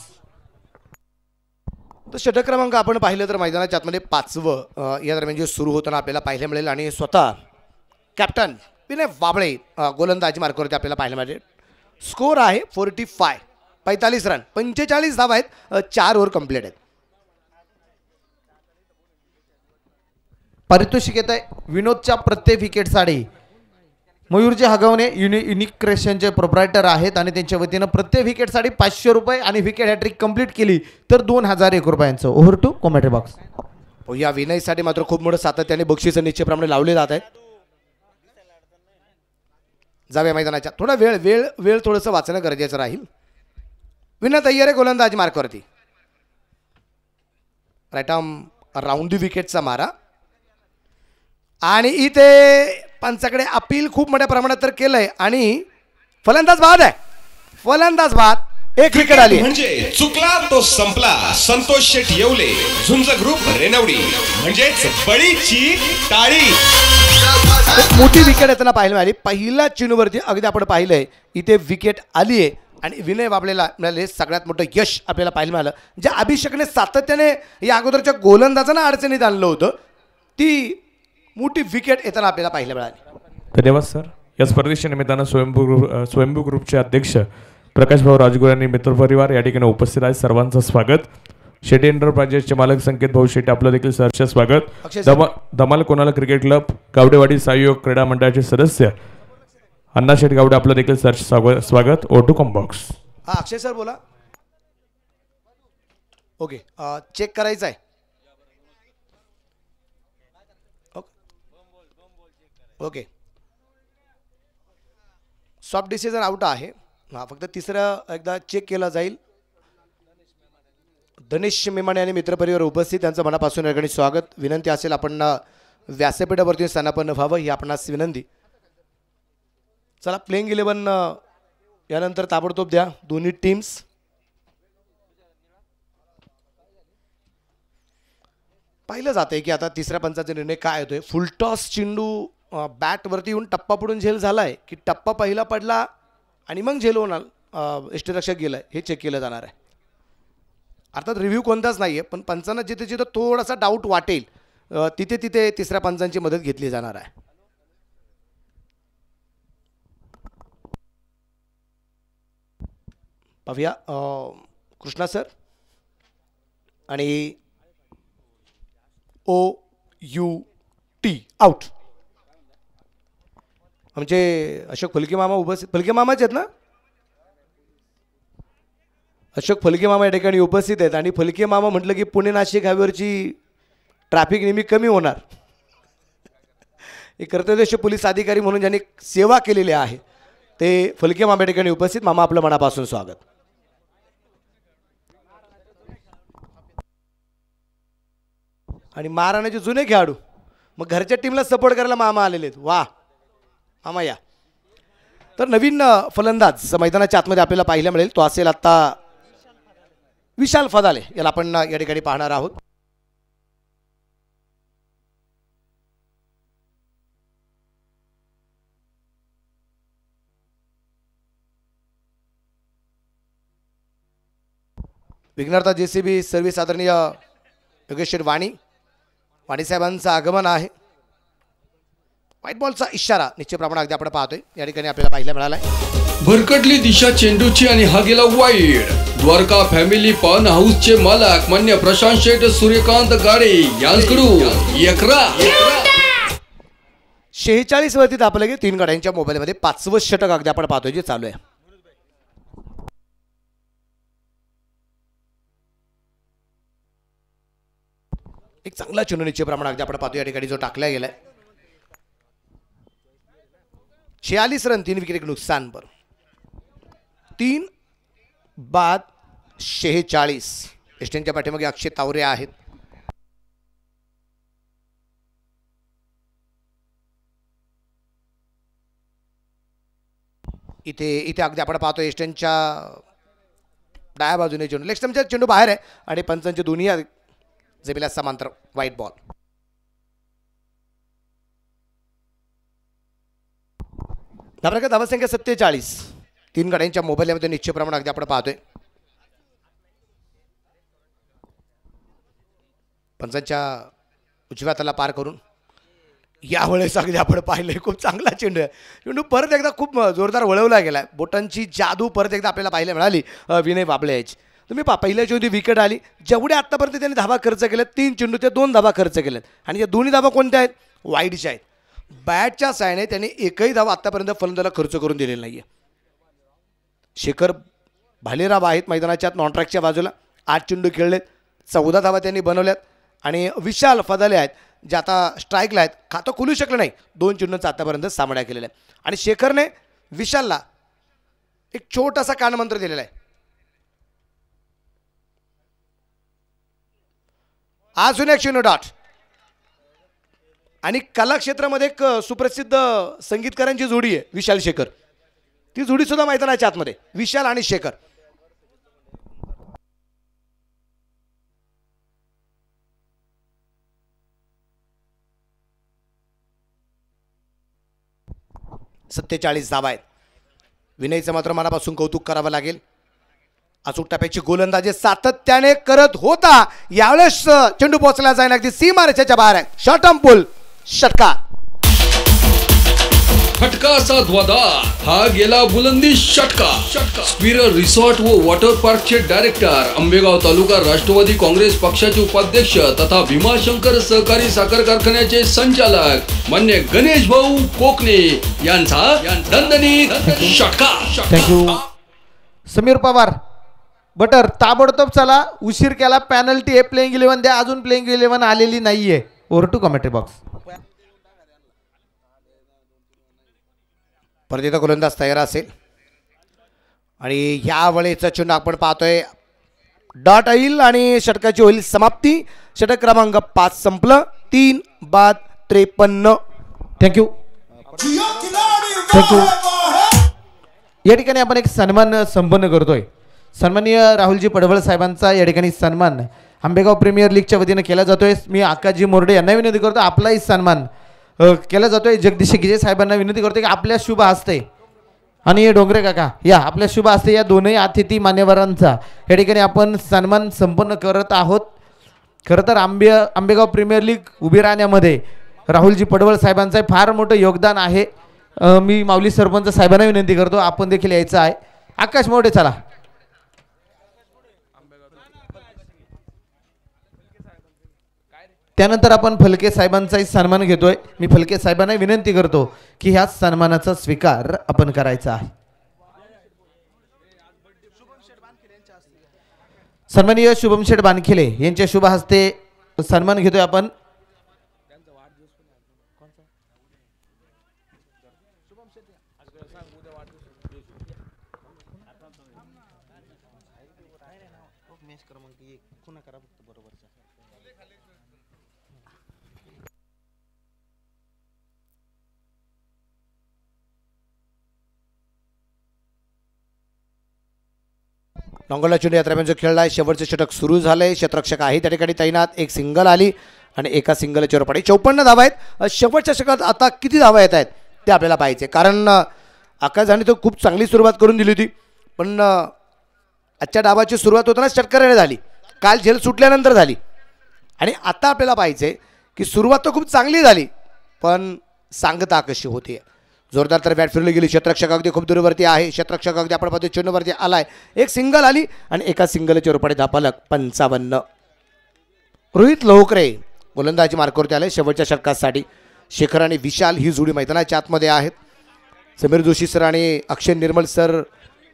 तर षटक क्रमांक आपण पाहिलं तर मैदानाच्या आतमध्ये 5वं या दरम्यान जे सुरू होताना आपल्याला पाहायला मिळेल आणि स्वतः कॅप्टन विनय वाबळे गोलंदाजी मार्कवरती आपल्याला पाहायला मिळेल. स्कोर आहे 45 रन, 45 धावा आहेत, 4 ओव्हर कंप्लीट आहेत. पारितोषिक येत आहे विनोदच्या प्रत्येक विकेटसाठी मयूरजी हगवणे युनिक क्रिएशनचे प्रोप्रायटर आहेत आणि त्यांच्या वतीनं प्रत्येक विकेटसाठी 500 रुपये आणि विकेट हॅट्रिक कंप्लीट केली तर 2001 रुपयांचं. Over to commentary box. या विनयसाठी मात्र खूप मोठं सातत्याने बक्षीस निश्चितप्रमाणे लावले जात आहेत. जाऊया मैदानाच्या. थोडा वेळ वेळ वेळ थोडंसं वाचणं गरजेचं राहील. विनय तयार आहे गोलंदाजी मार्कवरती. राईट आर्म राऊंड दी विकेटचा मारा आणि इथे पंचाकडे अपील खूप मोठ्या प्रमाणात तर केलंय आणि फलंदाज बाद आहे. फलंदाज बाद. एक विकेट आली म्हणजे चुकला तो संपला. संतोष शेठ येवले झुंज ग्रुप रेनवडी म्हणजेच बळीची टाळी. एक मोठी विकेट येताना पाहायला मिळाली. पहिल्या चेंडूवरती अगदी आपण पाहिलंय इथे विकेट आली आहे आणि विनय बाबलेला मिळाले सगळ्यात मोठं यश आपल्याला पाहायला मिळालं. ज्या अभिषेकने सातत्याने या अगोदरच्या गोलंदाजांना अडचणीत आणलं होतं ती मोठी विकेट येताना आपल्याला पाहायला मिळाली. धन्यवाद सर. या स्पर्धेच्या निमित्तानं स्वयंभू ग्रुपचे अध्यक्ष प्रकाशभाऊ राजगुरू आणि मित्रपरिवार या ठिकाणी उपस्थित आहेत. सर्वांचं स्वागत. शेट्टी एंटरप्राइजेसचे मालक संकेत भाऊ शेट्टी आपलं देखील सहर्ष स्वागत. धमाल कोणाला क्रिकेट क्लब गावडेवाडी सहयोग क्रीडा मंडळाचे सदस्य अण्णा शेठ गावडे आपलं देखील सहर्ष स्वागत. Over to commentary box. हा अक्षय सर बोला. ओके चेक करायचं आहे. ओके सॉफ्ट डिसिजन आउट आहे. हा फक्त तिसरं एकदा चेक केला जाईल. धनेश मेमाणे आणि मित्रपरिवार उपस्थित त्यांचं मनापासून या ठिकाणी स्वागत. विनंती असेल आपण व्यासपीठावरती स्थानापन्न व्हावं ही आपणास विनंती. चला प्लेइंग 11 यानंतर ताबडतोब द्या दोन्ही टीम्स. पाहिलं जाते की आता तिसऱ्या पंचाचा निर्णय काय होतोय. फुलटॉस चेंडू बॅटवरती येऊन टप्पा पडून झेल झालाय की टप्पा पहिला पडला आणि मग झेल होणार यष्टीरक्षक गेलाय हे चेक केलं जाणार आहे. अर्थात रिव्ह्यू कोणताच नाही आहे पण पंचांना जिथे जिथे थोडासा डाऊट वाटेल तिथे तिथे तिसऱ्या पंचांची मदत घेतली जाणार आहे. पाहूया कृष्णा सर आणि OUT आउट. म्हणजे अशोक फलके मामा उपस्थित. फलके मामाच आहेत ना. अशोक फलके मामा या ठिकाणी उपस्थित आहेत आणि फलके मामा म्हटलं की पुणे नाशिक हायवेवरची ट्रॅफिक नेहमी कमी होणार. एक कर्तव्यदक्ष पोलीस अधिकारी म्हणून ज्यांनी सेवा केलेली आहे ते फलके मामा या ठिकाणी उपस्थित. मामा आपलं मनापासून स्वागत. आणि महाराणाचे जुने खेळाडू मग घरच्या टीमला सपोर्ट करायला मामा आलेले आहेत. वा मामा या. तर नवीन फलंदाज मैदानाच्या आतमध्ये आपल्याला पाहायला मिळेल. तो असेल आता विशाल फदाले. याला आपण या ठिकाणी पाहणार आहोत. विघ्नहर्ता JCB सर्व्हिस आदरणीय योगेश्वर वाणी साहेबांचं आगमन आहे. व्हाईट बॉलचा इशारा निश्चित प्रमाणात अगदी आपण पाहतोय या ठिकाणी आपल्याला पाहायला मिळाला आहे. भरकटली दिशा चेंडूची आणि हा गेला वाईड. द्वारका फॅमिली पान हाऊसचे मालक मान्य प्रशांत शेठ सूर्यकांत गाडे यांच्याकडून 46 वरती तापले की 3 गाड्यांच्या मोबाईलमध्ये 5वं षटक अगदी आपण पाहतोय जे चालू आहे. एक चांगला चेंडू निश्चित प्रमाणात अगदी आपण पाहतो या ठिकाणी जो टाकला गेलाय. 46 रन 3 विकेट नुकसान पर 3 बाद 46. एस्टेनच्या पाठीमागे अक्षय तावरे आहेत. इथे अगदी आपण पाहतो एस्टेनच्या डाव्या बाजूने चेंडू लेग स्टंपचा चेंडू बाहेर आहे आणि पंचांचे दोन्ही जमिनीला समांतर व्हाईट बॉल. धावसंख्या 47. 3 गाड्यांच्या मोबाईलमध्ये निश्चित प्रमाणात अगदी आपण पाहतोय. पंचांच्या उजव्या हाताला पार करून यावेळेस अगदी आपण पाहिलंय खूप चांगला चेंडू आहे. चेंडू परत एकदा खूप जोरदार वळवला गेला. बोटांची जादू परत एकदा आपल्याला पाहायला मिळाली विनय बाबळे याची. तुम्ही पहिल्या चेंडू विकेट आली. जेवढे आत्तापर्यंत त्यांनी धावा खर्च केल्यात 3 चेंडू ते 2 धावा खर्च केल्यात आणि या दोन्ही धावा कोणत्या आहेत वाईडच्या आहेत. बॅटच्या साहाय्याने त्यांनी एकही धाव आतापर्यंत फलंदाला खर्च करून दिलेला नाहीये. शेखर भालेराव आहेत मैदानाच्या नॉन ट्रॅकच्या बाजूला, 8 चेंडू खेळलेत, 14 धावा त्यांनी बनवल्यात. आणि विशाल फदाले आहेत जे आता स्ट्राईकला आहेत, खातं खुलू शकलं नाही, 2 चेंडूंचा आतापर्यंत सामना केलेला आहे. आणि शेखरने विशालला एक छोटासा कानमंत्र दिलेला आहे. अजून एक चेंडू डॉट. आणि कलाक्षेत्रामध्ये एक सुप्रसिद्ध संगीतकारांची जोडी आहे विशाल शेखर, ती जोडी सुद्धा मैदानाच्या आतमध्ये, विशाल आणि शेखर. सत्तेचाळीस धावा आहेत. विनयचं मात्र मनापासून कौतुक करावं लागेल. अचूक टप्प्याची गोलंदाजी सातत्याने करत होता. यावेळेस चेंडू पोहोचला जाईल अगदी सीमारेषेच्या बाहेर आहे. शॉर्ट टर्म पुल, षटकार. फटका ध्वजार हा गेला बुलंदी षटका. स्क्विरर रिसॉर्ट व वॉटर पार्कचे डायरेक्टर, आंबेगाव तालुका राष्ट्रवादी काँग्रेस पक्षाचे उपाध्यक्ष तथा भीमाशंकर सहकारी साखर कारखान्याचे संचालक मान्य गणेश भाऊ कोकणे यांचा दणदणीत षटकार. थँक्यू. समीर पवार बटर ताबडतोब चला, उशीर केला, पेनल्टी आहे. प्लेइंग 11 द्या. अजून प्लेइंग 11 आलेली नाहीये. Over to commentary box. परत एकदा गोलंदाज तयार असेल आणि ह्या वेळेचा चेंडू आपण पाहतोय डॉट येईल आणि षटकाची होईल समाप्ती. षटक क्रमांक 5 संपलं. 3 बाद 53. थँक्यू. थँक्यू. या ठिकाणी आपण एक सन्मान संपन्न करतोय. सन्माननीय राहुलजी पडवळ साहेबांचा या ठिकाणी सन्मान आंबेगाव प्रीमियर लीगच्या वतीनं केला जातोय. मी आकाशजी मोरडे यांना विनंती करतो आपलाही सन्मान केला जातोय. जगदीश गिजे साहेबांना विनंती करतो की आपल्या शुभ हस्ते आणि डोंगरे काका या आपल्या शुभ हस्ते या दोनही अतिथी मान्यवरांचा या ठिकाणी आपण सन्मान संपन्न करत आहोत. खरं तर आंबेगाव प्रीमियर लीग उभी राहण्यामध्ये राहुलजी पडवळ साहेबांचं फार मोठं योगदान आहे. मी माऊली सरपंच साहेबांना विनंती करतो आपण देखील यायचं आहे. आकाश मोठे चला. त्यानंतर आपण फलके साहेबांचाही सन्मान घेतोय. मी फलके साहेबांना विनंती करतो की ह्या सन्मानाचा स्वीकार आपण करायचा आहे. सन्माननीय शुभम शेठ बानखिले यांच्या शुभ हस्ते सन्मान घेतोय आपण. लॉंगोला चेंडू यात्रेमध्ये जो खेळला आहे, शेवटचे षटक सुरू झालंय. क्षेत्ररक्षक आहे त्या ठिकाणी तैनात. एक सिंगल आली आणि एका सिंगलच्या चोरपाडी 54 धावा आहेत. शेवटच्या षटकात आता किती धावा येत आहेत ते आपल्याला पाहायचे, कारण आकाशने तो खूप चांगली सुरुवात करून दिली होती, पण आजच्या डावाची सुरुवात होताना षटकाराने झाली, काल झेल सुटल्यानंतर झाली. आणि आता आपल्याला पाहायचे की सुरुवात तर खूप चांगली झाली, पण सांगता कशी होती. जोरदार तर बॅट फिरली गेली. क्षेत्ररक्षक अगदी खूप दूरवरती आहे. क्षेत्ररक्षक अगदी आपण पाहतो चेंडूवरती आलाय. एक सिंगल आली आणि एका सिंगलच्या रुपये धापालक 55. रोहित लोहकरे गोलंदाजी मार्कवरती आले शेवटच्या षटकासाठी. शेखर आणि विशाल ही जोडी मैदानाच्या आतमध्ये आहेत. समीर जोशी सर आणि अक्षय निर्मल सर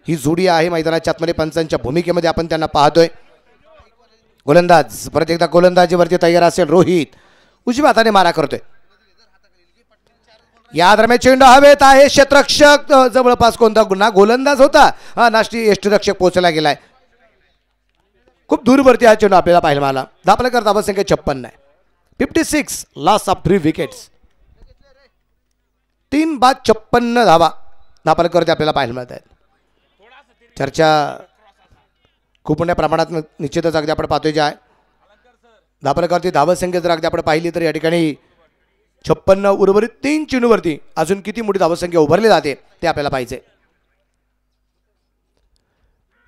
ही जोडी आहे मैदानाच्या आतमध्ये. पंचांच्या भूमिकेमध्ये आपण त्यांना पाहतोय. गोलंदाज परत एकदा गोलंदाजीवरती तयार असेल. रोहित उजव्या हाताने मारा करतोय. या दरम्यान चेंडू हवेत आहे. क्षेत्ररक्षक जवळपास कोणता गुन्हा गोलंदाज होता, हा नाष्टी यष्टीरक्षक पोहोचला गेलाय. खूप दूरवरती हा चेंडू आपल्याला पाहायला मिळाला. धापलेकर धावसंख्या 56 आहे. 56 लॉस ऑफ 3 विकेट्स. 3 बाद 56 धावा धापलेकरती आपल्याला पाहायला मिळत आहेत. चर्चा खूप मोठ्या प्रमाणात निश्चितच अगदी आपण पाहतोय जे आहे धापलेकरती धावसंख्या जर अगदी आपण पाहिली तर या ठिकाणी 56 उर्वरित 3 चेंडूवरती अजून किती मोठी धावसंख्या उभारली जाते ते आपल्याला पाहिजे.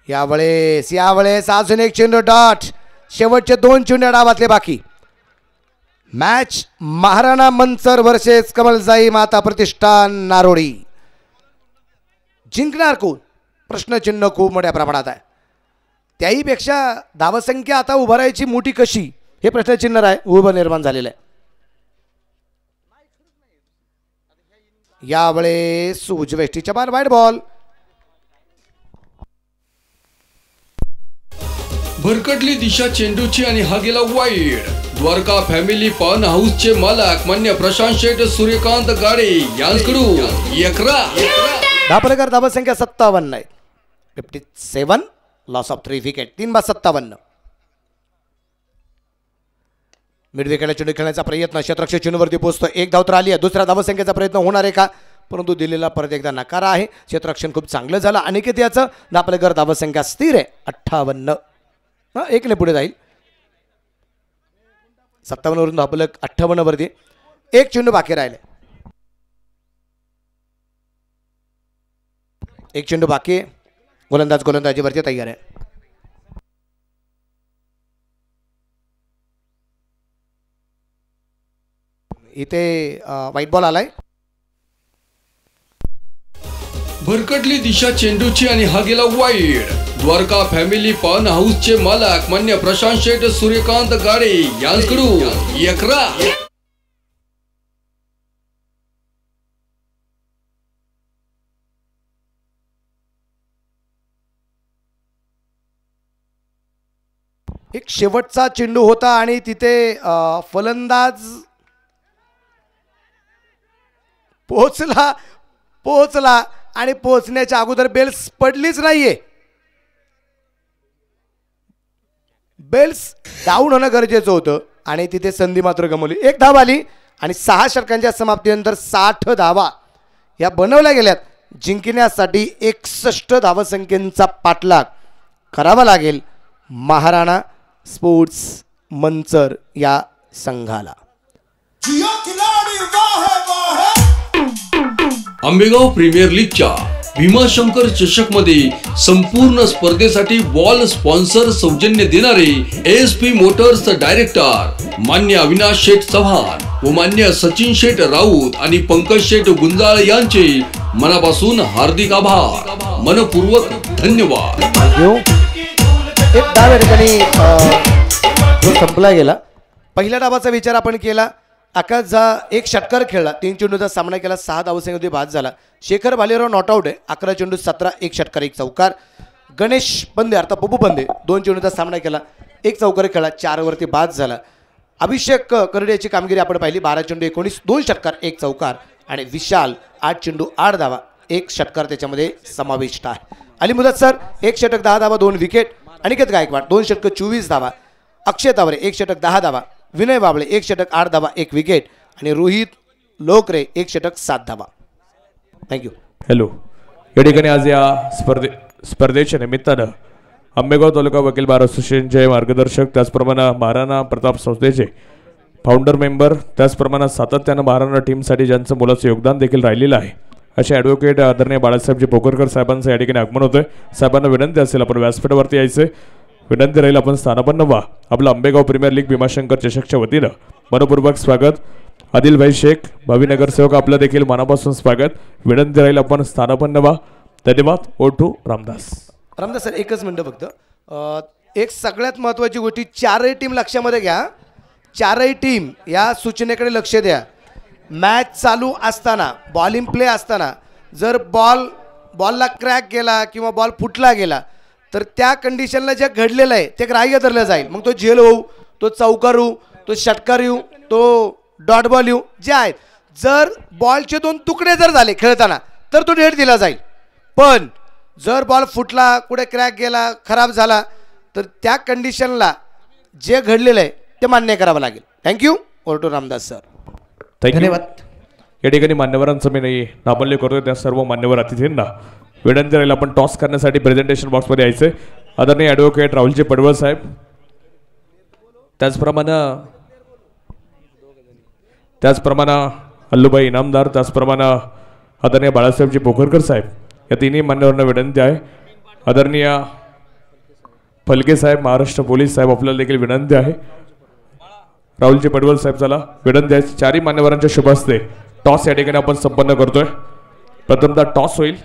यावेळेस अजून एक चेंडू डॉट. शेवटचे 2 चेंडू डावातले बाकी. मॅच महाराणा मनसर वर्सेस कमलजाई माता प्रतिष्ठान नारोडी. जिंकणार कोण प्रश्नचिन्ह खूप मोठ्या प्रमाणात आहे. त्याहीपेक्षा धावसंख्या आता उभारायची मोठी कशी हे प्रश्नचिन्ह आहे उभं निर्माण झालेलं आहे. यावेळेस उजवेष्टीच्या बार वाईट बॉल. भरकटली दिशा चेंडूची आणि हा गेला वाईड. द्वारका फॅमिली पान हाऊसचे मालक मान्य प्रशांत शेठ सूर्यकांत गाडे यांच्याकडून 11. धापलकर धावा संख्या 57 आहे. 57 लॉस ऑफ 3 विकेट. 3/57. मिड विकेटला चेंडू खेळण्याचा प्रयत्न. क्षेत्ररक्षक चेंडूवरती पोहोचतो. एक धाव तर आली आहे. दुसऱ्या धावसंख्येचा प्रयत्न होणार आहे का, परंतु दिलेला परत एकदा नकार आहे. क्षेत्ररक्षण खूप चांगलं झालं. अनिकेत याचं धापलकर धावसंख्या स्थिर आहे 58. एकने पुढे जाईल. 57 वरून धापलक 58 वरती. एक चेंडू बाकी राहिले. एक चेंडू बाकी. गोलंदाज गोलंदाजीवरती तयार आहे. इथे व्हाईट बॉल आलाय. भरकटली दिशा चेंडूची आणि हा गेला वाईड. द्वारका फॅमिली पान हाऊसचे मालक मान्य प्रशांत शेठ सूर्यकांत गाडे यांच्याकडून 11. एक शेवटचा चेंडू होता आणि तिथे फलंदाज पोहोचला आणि पोहोचण्याच्या अगोदर बेल्स पडलीच नाहीये. बेल्स डाऊन होणं गरजेचं होतं आणि तिथे संधी मात्र गमावली. एक धाव आली आणि 6 षटकांच्या समाप्तीनंतर 60 धावा या बनवल्या गेल्यात. जिंकण्यासाठी 61 धावसंख्येचा पाठलाग करावा लागेल महाराणा स्पोर्ट्स मंचर या संघाला. आंबेगाव प्रीमियर लीगच्या भीमाशंकर चषक मध्ये संपूर्ण स्पर्धेसाठी बॉल स्पॉन्सर सौजन्य देणारे एसपी मोटर्स डायरेक्टर मान्य अविनाश शेठ चव्हाण व मान्य सचिन शेठ राऊत आणि पंकज शेठ गुंजाळ यांचे मनापासून हार्दिक आभार. मनपूर्वक धन्यवाद. एक डाव या ठिकाणी जो संपला गेला. पहिल्या डावाचा विचार आपण केला. आकाश एक षटकार खेळला. 3 चेंडूचा सामना केला. 6 धावसंख्येमध्ये बाद झाला. शेखर भालेराव नॉट आउट आहे. 11 चेंडू 17 एक षटकार 1 चौकार. गणेश पंदे अर्थात पप्पू पंदे 2 चेंडूचा सामना केला. 1 चौकार खेळला. 4 वरती बाद झाला. अभिषेक करडेची कामगिरी आपण पाहिली. 12 चेंडू 19 2 षटकार 1 चौकार. आणि विशाल 8 चेंडू 8 धावा 1 षटकार त्याच्यामध्ये समाविष्ट आहे. अली मुदत सर 1 षटक 10 धावा 2 विकेट. अनिकेत गायकवाड 2 षटक 24 धावा. अक्षय तावरे 1 षटक 10 धावा. विनय बाबळे 1 षटक 8 धावा 1 विकेट. आणि रोहित लोकरे 1 षटक 7 धावा. थँक्यू. हॅलो. या ठिकाणी आज या स्पर्धेच्या निमित्तानं आंबेगाव तालुका वकील बार असोसिएशनचे मार्गदर्शक, त्याचप्रमाणे महाराणा प्रताप संस्थेचे फाउंडर मेंबर, त्याचप्रमाणे सातत्यानं महाराणा टीमसाठी ज्यांचं मोलाचं योगदान देखील राहिलेलं आहे असे ॲडव्होकेट आदरणीय बाळासाहेबजी पोकरकर साहेबांचं या ठिकाणी आगमन होतंय. साहेबांना विनंती असेल आपण व्यासपीठावरती यायचं. विनंती राहील आपण स्थानापन्न व्हा. आपलं आंबेगाव प्रीमियर लीग भीमाशंकर चषकच्या वतीनं मनपूर्वक स्वागत. आदिलभाई शेख भावी नगरसेवक आपलं देखील मनापासून स्वागत. विनंती राहील आपण स्थानापन्न व्हा. धन्यवाद. ओटू रामदास. रामदास सर एकच मिनटं फक्त. एक सगळ्यात महत्त्वाची गोष्टी 4ही टीम लक्षामध्ये घ्या. 4ही टीम या सूचनेकडे लक्ष द्या. मॅच चालू असताना बॉलिंग प्ले असताना जर बॉलला क्रॅक गेला किंवा बॉल फुटला गेला तर त्या कंडिशनला जे घडलेलं आहे ते ग्राह्य धरलं जाईल. मग तो झेल होऊ, तो चौकार होऊ, तो षटकार येऊ, तो डॉट बॉल येऊ, जे आहेत जर बॉलचे 2 तुकडे जर झाले खेळताना तर तो डेट दिला जाईल. पण जर बॉल फुटला, कुठे क्रॅक गेला, खराब झाला तर त्या कंडिशनला जे घडलेलं आहे ते मान्य करावं लागेल. थँक्यू. ओरटो रामदास सर. धन्यवाद. या ठिकाणी मान्यवरांचं मी नाही नामल्य करतोय. त्या सर्व मान्यवर अतिथींना विनंती राहील आपण टॉस करण्यासाठी प्रेझेंटेशन बॉक्समध्ये यायचे. आदरणीय ॲडव्होकेट राहुलजी पडवळ साहेब, त्याचप्रमाणे अल्लूभाई इनामदार, त्याचप्रमाणे आदरणीय बाळासाहेबजी पोखरकर साहेब या तिन्ही मान्यवरांना विनंती आहे. आदरणीय फलके साहेब, महाराष्ट्र पोलीस साहेब आपल्याला देखील विनंती आहे. राहुलजी पडवळ साहेब चला विनंती आहे. 4ही मान्यवरांच्या शुभ हस्ते टॉस या ठिकाणी आपण संपन्न करतोय. प्रथमतः टॉस होईल,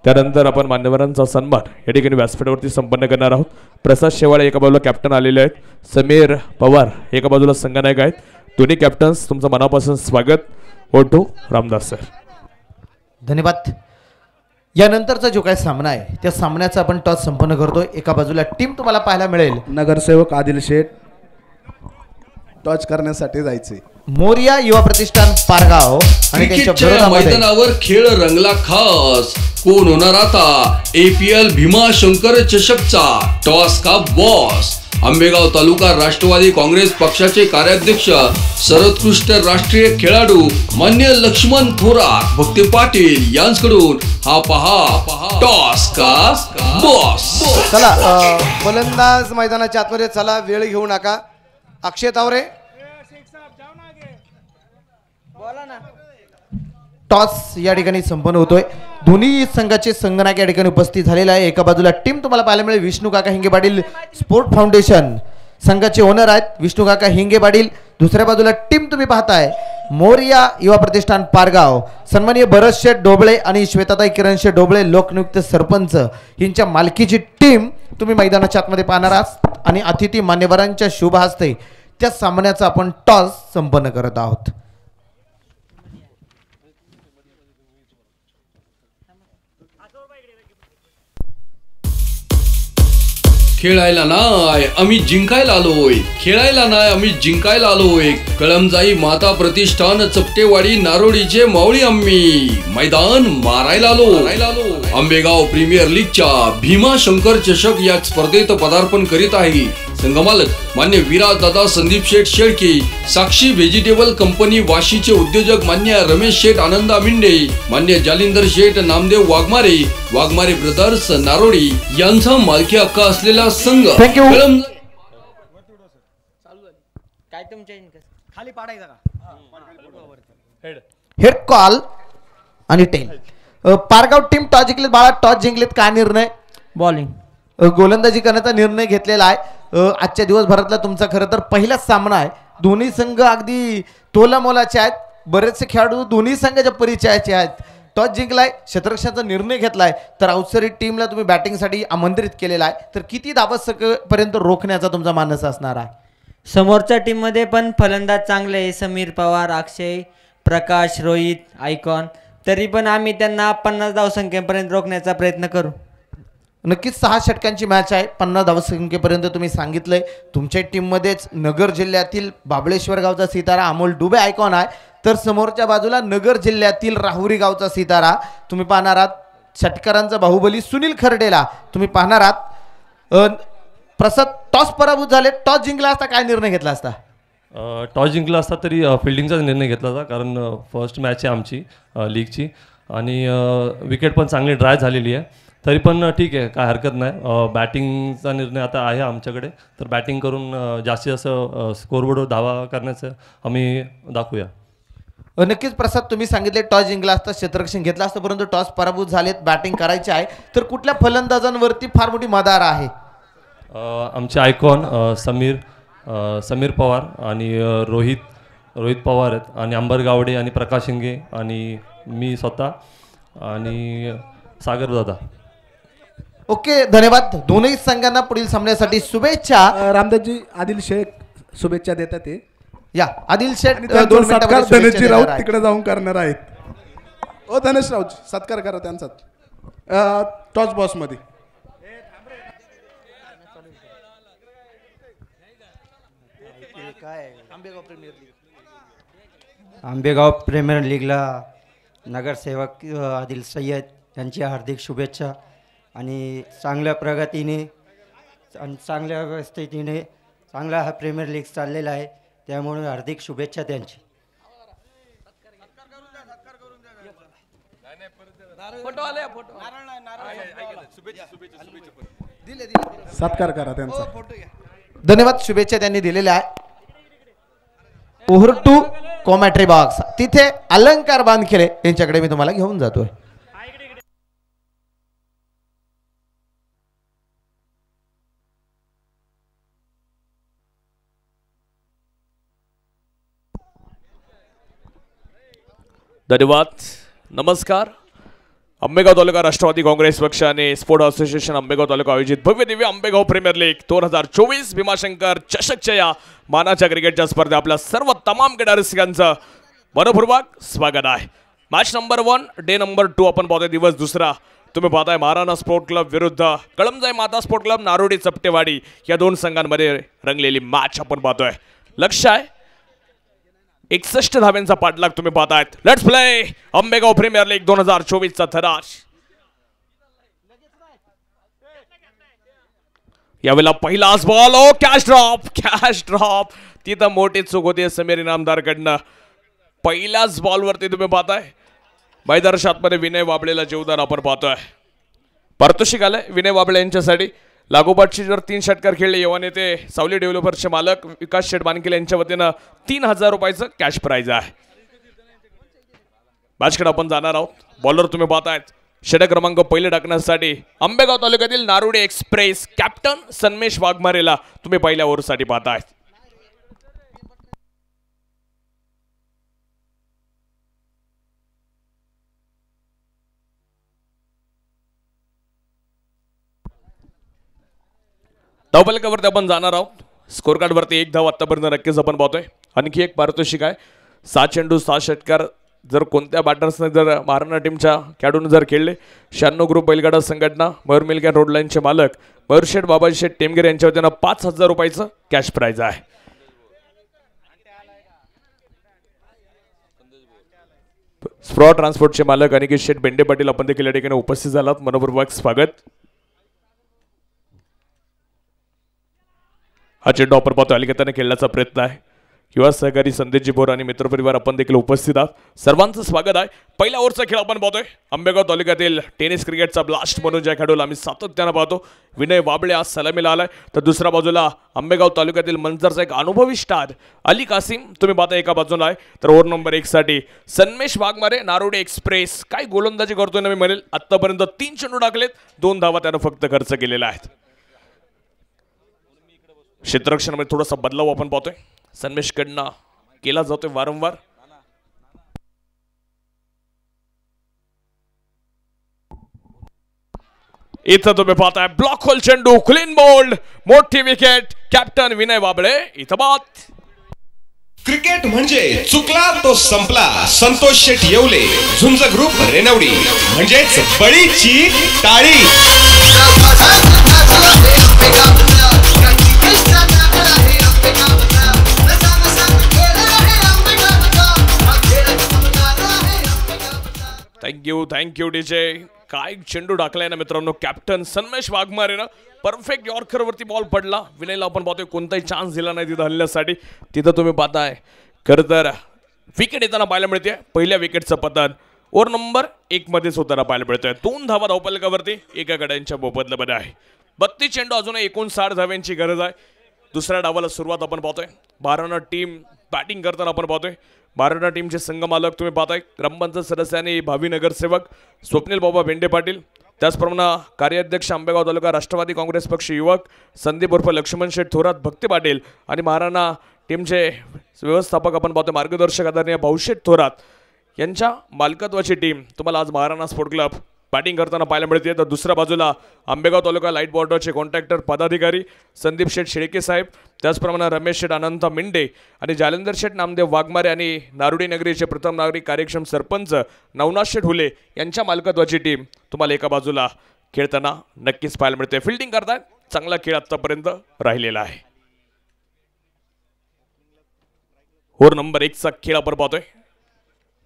त्यानंतर आपण मान्यवरांचा सन्मान या ठिकाणी व्यासपीठावरती संपन्न करणार आहोत. प्रसाद शेवाळे एका बाजूला कॅप्टन आलेले आहेत. समीर पवार एका बाजूला संघनायक आहेत. दोन्ही कॅप्टन्स तुमचं मनापासून स्वागत. ओटो रामदास सर. धन्यवाद. यानंतरचा जो काही सामना आहे त्या सामन्याचा आपण टॉस संपन्न करतोय. एका बाजूला टीम तुम्हाला पाहायला मिळेल नगरसेवक आदिल शेठ टच करण्यासाठी जायचे. मोरिया युवा प्रतिष्ठान पारगाव आणि त्यांच्या क्रिकेटच्या विरोधामध्ये मैदानावर खेळ रंगला खास. कोण होणार आता APL भीमाशंकर चषकचा टॉस का बॉस. आंबेगाव तालुका राष्ट्रवादी काँग्रेस पक्षाचे कार्याध्यक्ष सर्वोत्कृष्ट राष्ट्रीय खेळाडू मान्य लक्ष्मण थोरात भक्ती पाटील यांच्याकडून हा पहा टॉस का बॉस. चला फलंदाज मैदानाच्या आतमध्ये चला, वेळ घेऊ नका. अक्षय तावरे टॉस या ठिकाणी संपन्न होतोय. दोन्ही संघाचे संगणक या ठिकाणी उपस्थित झालेला आहे. एका बाजूला टीम तुम्हाला पाहायला मिळेल विष्णू काका हिंगे पाटील स्पोर्ट फाउंडेशन संघाचे ओनर आहेत विष्णू काका हिंगे पाटील. दुसऱ्या बाजूला टीम तुम्ही पाहताय मोरिया युवा प्रतिष्ठान पारगाव सन्माननीय भरत शेठ डोबळे आणि श्वेताताई किरण शेठ डोबळे लोकनियुक्त सरपंच यांच्या मालकीची टीम तुम्ही मैदानाच्या आतमध्ये पाहणार आहात. आणि अतिथी मान्यवरांच्या शुभ हस्ते त्या सामन्याचा आपण टॉस संपन्न करत आहोत. खेळायला नाही आम्ही जिंकायला आलोय. खेळायला नाही आम्ही जिंकायला आलोय. कळमजाई माता प्रतिष्ठान चपटेवाडी नारोडीचे मावळी आम्ही मैदान मारायला आलो. आंबेगाव प्रीमियर लीगच्या भीमाशंकर चषक या स्पर्धेत पदार्पण करीत आहे संघमालक मान्य विराज दादा संदीप शेठ शेळके. साक्षी व्हेजिटेबल कंपनी वाशीचे उद्योजक मान्य रमेश शेठ आनंदा मिंडे, मान्य जालिंदर शेठ नामदेव वाघमारे ब्रदर्स नारोडी यांचा मालकी हक्क असलेला संघ. थँक्यू. हेड कॉल आणि टेल. पारगाव टीम टॉस जिंकलेत बाळा. टॉस जिंकलेत. काय निर्णय? बॉलिंग गोलंदाजी करण्याचा निर्णय घेतलेला आहे. आजच्या दिवसभरातला तुमचा खरं तर पहिलाच सामना आहे. दोन्ही संघ अगदी तोलामोलाचे आहेत. बरेचसे खेळाडू दोन्ही संघाच्या परिचयाचे आहेत. टॉस जिंकलाय, क्षेत्ररक्षणाचा निर्णय घेतलाय, तर अवसरी टीमला तुम्ही बॅटिंगसाठी आमंत्रित केलेला आहे. तर किती धावसपर्यंत रोखण्याचा तुमचा मानस असणार आहे? समोरच्या टीममध्ये पण फलंदाज चांगले आहे. समीर पवार, अक्षय, प्रकाश, रोहित, आयकॉन. तरी पण आम्ही त्यांना 50 धावसंख्येपर्यंत रोखण्याचा प्रयत्न करू. नक्कीच 6 षटकांची मॅच आहे. 50 धावसंख्येपर्यंत तुम्ही सांगितलंय. तुमच्या टीममध्येच नगर जिल्ह्यातील बाबळेश्वर गावचा सितारा अमोल डुबे आयकॉन आहे. तर समोरच्या बाजूला नगर जिल्ह्यातील राहुरी गावचा सितारा तुम्ही पाहणार आहात. षटकारांचा बाहुबली सुनील खर्डेला तुम्ही पाहणार आहात. प्रसाद, टॉस पराभूत झाले. टॉस जिंकला असता काय निर्णय घेतला असता? टॉस जिंकला असता तरी फिल्डिंगचाच निर्णय घेतला होता, कारण फर्स्ट मॅच आहे आमची लीगची आणि विकेट पण चांगली ड्राय झालेली आहे. तरी पण ठीक आहे, काय हरकत नाही. बॅटिंगचा निर्णय आता आहे आमच्याकडे, तर बॅटिंग करून जास्तीत जास्त स्कोरबोर्डवर धावा करण्याचं आम्ही दाखवूया. नक्कीच प्रसाद, तुम्ही सांगितले टॉस जिंकला असता, क्षेत्ररक्षण घेतला असतं, परंतु टॉस पराभूत झालेत, बॅटिंग करायची आहे. तर कुठल्या फलंदाजांवरती फार मोठी मदार आहे? आमचे आयकॉन समीर पवार आणि रोहित पवार आहेत, आणि अंबर गावडे आणि प्रकाश हिंगे आणि मी स्वतः आणि सागर दादा. ओके, धन्यवाद. दोन्ही संघांना पुढील सामन्यासाठी शुभेच्छा. रामदासजी आदिल शेख शुभेच्छा देतात ते. या आदिल शेठ दोन सत्कार धनेशजी राऊत तिकडे जाऊन करणार आहेत. ओ धनेश राऊत, सत्कार करा त्यांचा टॉस बॉस मध्ये. आंबेगाव प्रीमियर लीगला नगरसेवक आदिल सय्यद यांची हार्दिक शुभेच्छा. आणि चांगल्या प्रगतीने आणि चांगल्या व्यवस्थेने चांगला हा प्रीमियर लीग चाललेला आहे, त्यामुळे हार्दिक शुभेच्छा त्यांची. सत्कार करा त्यांचा. धन्यवाद. शुभेच्छा त्यांनी दिलेल्या आहे. ओव्हर टू कॉमेंट्री बॉक्स, तिथे अलंकार बांधखेरे यांच्याकडे मी तुम्हाला घेऊन जातोय. धन्यवाद. नमस्कार. आंबेगाव तालुका राष्ट्रवादी काँग्रेस पक्षाने स्पोर्ट असोसिएशन आंबेगाव तालुका आयोजित भव्य दिव्य आंबेगाव प्रीमियर लीग 2024 भीमाशंकर चषकच्या या मानाच्या क्रिकेटच्या स्पर्धेत आपल्या सर्व तमाम क्रीडारसिकांचं मनपूर्वक स्वागत आहे. मॅच नंबर 1 डे नंबर 2 आपण पाहतोय, दिवस दुसरा. तुम्ही पाहताय महाराणा स्पोर्ट क्लब विरुद्ध कळमजाई माता स्पोर्ट क्लब नारोडी चपटेवाडी या दोन संघांमध्ये रंगलेली मॅच आपण पाहतोय. लक्ष आहे 61 धाव्यांचा पाठलाग तुम्ही पाहतायत. Let's play Ambegaon Premier League 2024 चा थरार. यावेळेला पहिलाच बॉल, ओ कॅश ड्रॉप. तिथं मोठी चूक होती समीर इनामदारकडनं. पहिल्याच बॉलवरती तुम्ही पाहताय मैदानामध्ये विनय वाबळेला जीवदान आपण पाहतोय. पारितोषिक आलंय विनय वाबळे यांच्यासाठी. लागोपाठची जर 3 षटकार खेळले युवा नेते सावली डेव्हलपर्सचे मालक विकास शेठ बानकिले यांच्या वतीनं 3000 रुपयाचं कॅश प्राइज आहे. मॅचकडे आपण जाणार आहोत. बॉलर तुम्ही पाहतायत षटक क्रमांक पहिले टाकण्यासाठी आंबेगाव तालुक्यातील नारोडी एक्सप्रेस कॅप्टन सन्मेश वाघमारेला तुम्ही पहिल्या ओव्हरसाठी पाहताय. धावफलकावरती आपण जाणार आहोत. स्कोर कार्ड वरती 1 धाव आतापर्यंत नक्कीच आपण पाहतोय. आणखी एक पारितोषिक आहे 6 चेंडू 6 षटकार जर कोणत्या बॅटर्सने जर महाराणा टीमच्या खेळाडूंनी जर खेळले. 96 ग्रुप बैलगाडा संघटना मयूर मिल्क रोड लाईनचे मालक मयूर शेठ बाबाजी शेठ टेमगिरे यांच्या वतीनं 5000 रुपयाचं कॅश प्राइज आहे. स्प्रॉ ट्रान्सपोर्टचे मालक अनिकेत शेठ बेंडे पाटील आपण देखील या ठिकाणी उपस्थित झालात. मनपूर्वक स्वागत. हा चेंडू आपण पाहतो अलिकताने खेळण्याचा प्रयत्न आहे. युवा सहकारी संदेशजी बोर आणि मित्रपरिवार आपण देखील उपस्थित आहात. सर्वांचं स्वागत आहे. पहिल्या ओव्हरचा खेळ आपण पाहतोय. आंबेगाव तालुक्यातील टेनिस क्रिकेटचा ब्लास्ट म्हणून ज्या खेळाडूला आम्ही सातत्यानं पाहतो विनय वाबळे आज सलामीला आलाय. तर दुसऱ्या बाजूला आंबेगाव तालुक्यातील मंचरचा एक अनुभवी स्टार अली कासिम तुम्ही पाहता एका बाजूला आहे. तर ओव्हर नंबर 1 साठी सन्मेश वाघमारे नारोडी एक्सप्रेस. काय गोलंदाजी करतोय ना मी म्हणेल. आतापर्यंत 3 चेंडू टाकलेत, 2 धावा त्यानं फक्त खर्च केलेल्या आहेत. क्षेत्ररक्षणामध्ये थोडासा बदलाव आपण पाहतोय सन्मेश कडनं केला जातोय वारंवार. इथं तुम्ही पाहताय ब्लॉक होल चेंडू, क्लीन बोल्ड, मोठी विकेट. कॅप्टन विनय वाबळे इथं बाद. क्रिकेट म्हणजे चुकला तो संपला. संतोष शेठ येवले, झुंज ग्रुप रेनवडी म्हणजेच बळीची टाळी. Thank you DJ. काय चेंडू टाकलाय ना मित्रांनो कॅप्टन सन्मेश वाघमारेनं. परफेक्ट यॉर्कर वरती बॉल पडला. विनयला आपण पाहतोय कोणताही चान्स दिला नाही तिथं हल्ल्यासाठी. तिथं तुम्ही पाहताय खरं तर विकेट येताना पाहायला मिळते. पहिल्या विकेटचं पतन ओव्हर नंबर 1 मध्येच होताना पाहायला मिळतोय. 2 धावा धावफलकावरती एका गड्यांच्या मोबदल्यामध्ये आहे. 32 चेंडू अजूनही 59 धाव्यांची गरज आहे. दुसऱ्या डावाला सुरुवात आपण पाहतोय. महाराणा टीम बॅटिंग करताना आपण पाहतोय. महाराणा टीमचे संघ मालक तुम्ही पाहताय ग्रामपंचायत सदस्य आणि भावी नगरसेवक स्वप्नील बाबा बेंडे पाटील. त्याचप्रमाणे कार्याध्यक्ष आंबेगाव तालुका राष्ट्रवादी काँग्रेस पक्ष युवक संदीप उर्फ लक्ष्मण शेठ थोरात भक्ती पाटील आणि महाराणा टीमचे व्यवस्थापक आपण पाहतोय मार्गदर्शक आदरणीय भाऊशेठ थोरात यांच्या मालकत्वाची टीम तुम्हाला आज महाराणा स्पोर्ट क्लब बॅटिंग करताना पाहायला मिळते. तर दुसऱ्या बाजूला आंबेगाव तालुका लाईट बॉर्डरचे कॉन्ट्रॅक्टर पदाधिकारी संदीप शेठ शेळके साहेब, त्याचप्रमाणे रमेश शेठ अनंत मिंडे आणि जालंधर शेठ नामदेव वाघमारे आणि नारोडी नगरीचे प्रथम नागरिक कार्यक्षम सरपंच नवनाथ शेठ हुले यांच्या मालकत्वाची टीम तुम्हाला एका बाजूला खेळताना नक्कीच पाहायला मिळते. फिल्डिंग करताय चांगला खेळ आतापर्यंत राहिलेला आहे. ओव्हर नंबर 1 चा खेळ आपण पाहतोय.